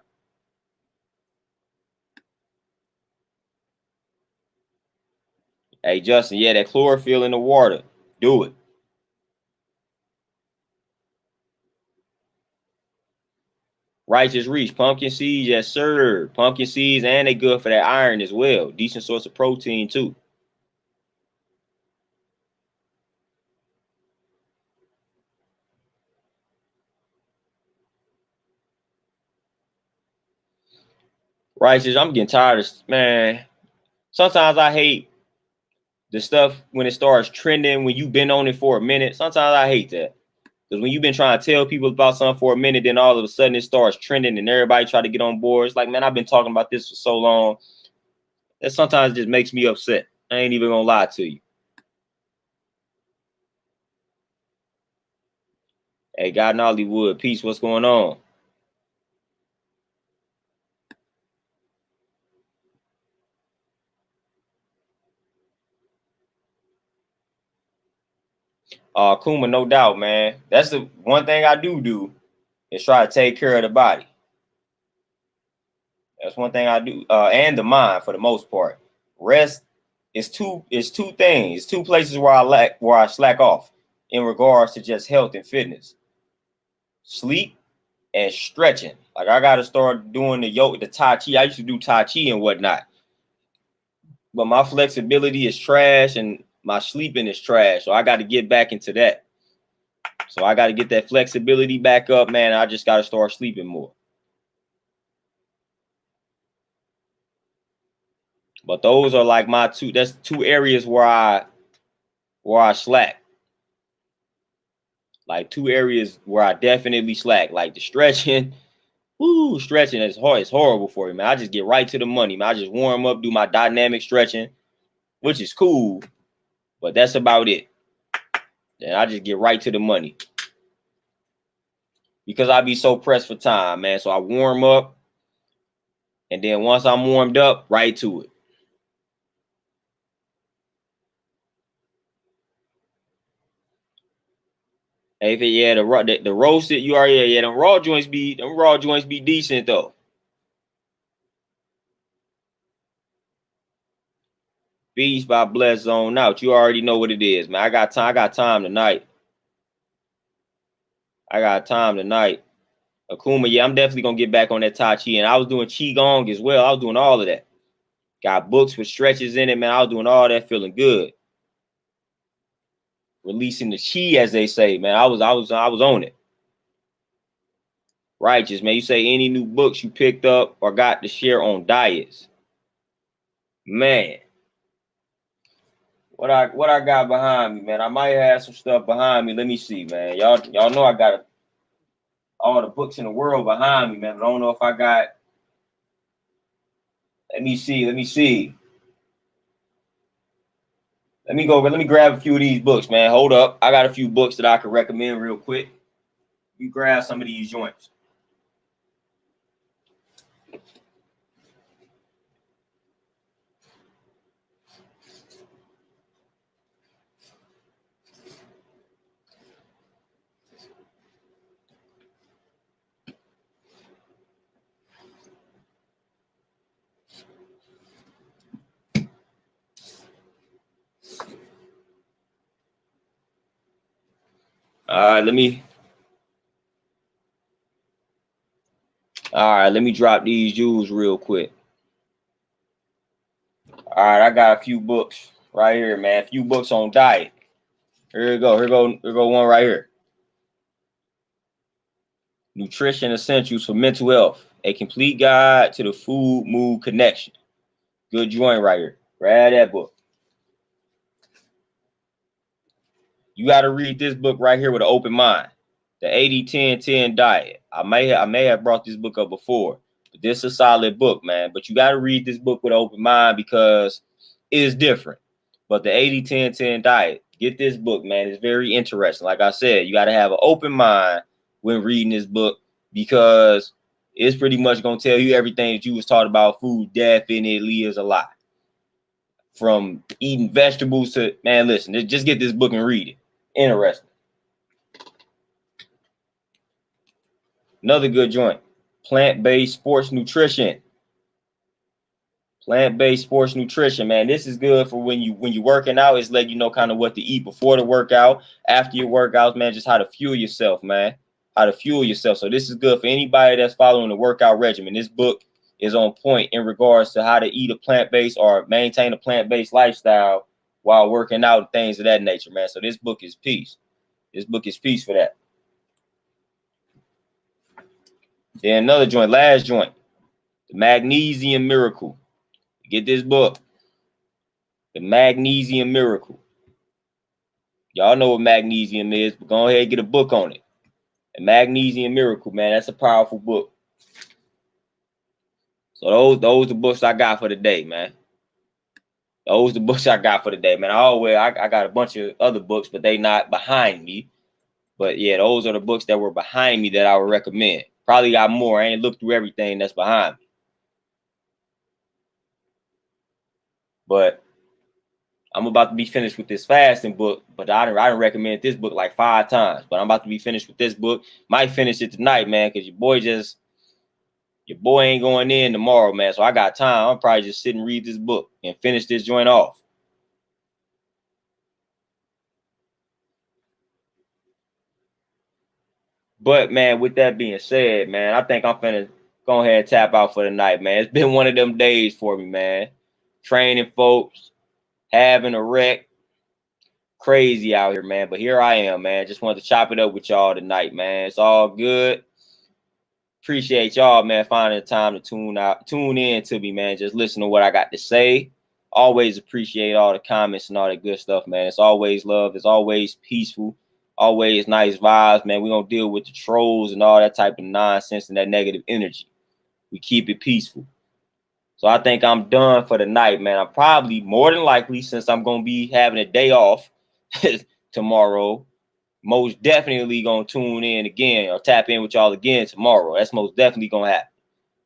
A: Hey, Justin, yeah, that chlorophyll in the water. Do it. Righteous Reach, pumpkin seeds, yes, sir. Pumpkin seeds, and they good for that iron as well. Decent source of protein, too. Righteous, I'm getting tired of, man. Sometimes I hate the stuff when it starts trending, when you've been on it for a minute. Sometimes I hate that. Because when you've been trying to tell people about something for a minute, then all of a sudden it starts trending and everybody try to get on board. It's like, man, I've been talking about this for so long. That sometimes just makes me upset. I ain't even gonna lie to you. Hey, God in Hollywood, peace, what's going on? Kuma, no doubt, man. That's the one thing I do is try to take care of the body. That's one thing I do, and the mind for the most part. Rest is two things. It's two places where I slack off in regards to just health and fitness. Sleep and stretching. Like I gotta start doing the yoga, the Tai Chi. I used to do Tai Chi and whatnot. But my flexibility is trash and my sleeping is trash. So I got to get back into that. So I got to get that flexibility back up, man. I just got to start sleeping more. But those are like that's two areas where I slack. Like two areas where I definitely slack. Like the stretching. Woo, stretching is hard. It's horrible for you, man. I just get right to the money, man. I just warm up, do my dynamic stretching, which is cool, but that's about it. And I just get right to the money. Because I be so pressed for time, man. So I warm up, and then once I'm warmed up, right to it. Hey, yeah, the roasted, you already, yeah, them raw joints be decent though. Beats by Bless Zone Out. You already know what it is, man. I got time tonight. I got time tonight. Akuma, yeah, I'm definitely gonna get back on that Tai Chi. And I was doing Qigong as well. I was doing all of that. Got books with stretches in it, man. I was doing all that, feeling good. Releasing the chi, as they say, man. I was on it. Righteous, man. You say any new books you picked up or got to share on diets. Man. What I got behind me, man. I might have some stuff behind me. Let me see, man. Y'all know I got all the books in the world behind me, man. But I don't know if I got. Let me see. Let me grab a few of these books, man. Hold up. I got a few books that I could recommend real quick. You grab some of these joints. All right, let me drop these jewels real quick. All right, I got a few books right here, man. A few books on diet. Here we go. Here go one right here. Nutrition Essentials for Mental Health. A complete guide to the food-mood connection. Good joint right here. Grab that book. You got to read this book right here with an open mind. The 80-10-10 Diet. I may have brought this book up before, but this is a solid book, man. But you got to read this book with an open mind because it is different. But the 80-10-10 Diet, get this book, man. It's very interesting. Like I said, you got to have an open mind when reading this book because it's pretty much going to tell you everything that you was taught about food definitely is a lie. From eating vegetables to, man, listen, just get this book and read it. Interesting. Another good joint. Plant-based sports nutrition. Plant-based sports nutrition, man. This is good for when you're working out. It's letting you know kind of what to eat before the workout, after your workouts, man. Just how to fuel yourself, man. How to fuel yourself. So this is good for anybody that's following the workout regimen. This book is on point in regards to how to eat a plant-based or maintain a plant-based lifestyle while working out and things of that nature, man. So this book is peace. This book is peace for that. Then another joint, last joint, the Magnesium Miracle. Get this book, the Magnesium Miracle. Y'all know what magnesium is, but go ahead and get a book on it. The Magnesium Miracle, man. That's a powerful book. So those the books I got for the day, man. Those the books I got for the day, man. I got a bunch of other books, but they not behind me. But yeah, those are the books that were behind me that I would recommend. Probably got more. I ain't looked through everything that's behind me. But I'm about to be finished with this fasting book, but I didn't recommend this book like 5 times. But I'm about to be finished with this book. Might finish it tonight, man, because your boy ain't going in tomorrow, man. So I got time. I'll probably just sit and read this book and finish this joint off. But man, with that being said, man, I think I'm finna go ahead and tap out for the night, man. It's been one of them days for me, man. Training folks, having a wreck. Crazy out here, man. But here I am, man. Just wanted to chop it up with y'all tonight, man. It's all good. Appreciate y'all, man, finding the time to tune in to me, man. Just listen to what I got to say. Always appreciate all the comments and all that good stuff, man. It's always love. It's always peaceful. Always nice vibes, man. We're going to deal with the trolls and all that type of nonsense and that negative energy. We keep it peaceful. So I think I'm done for the night, man. I'm probably more than likely, since I'm going to be having a day off tomorrow, most definitely going to tune in again or tap in with y'all again tomorrow. That's most definitely going to happen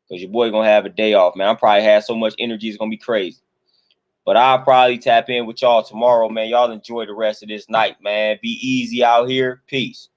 A: because your boy going to have a day off, man. I'm probably have so much energy, it's going to be crazy. But I'll probably tap in with y'all tomorrow, man. Y'all enjoy the rest of this night, man. Be easy out here. Peace.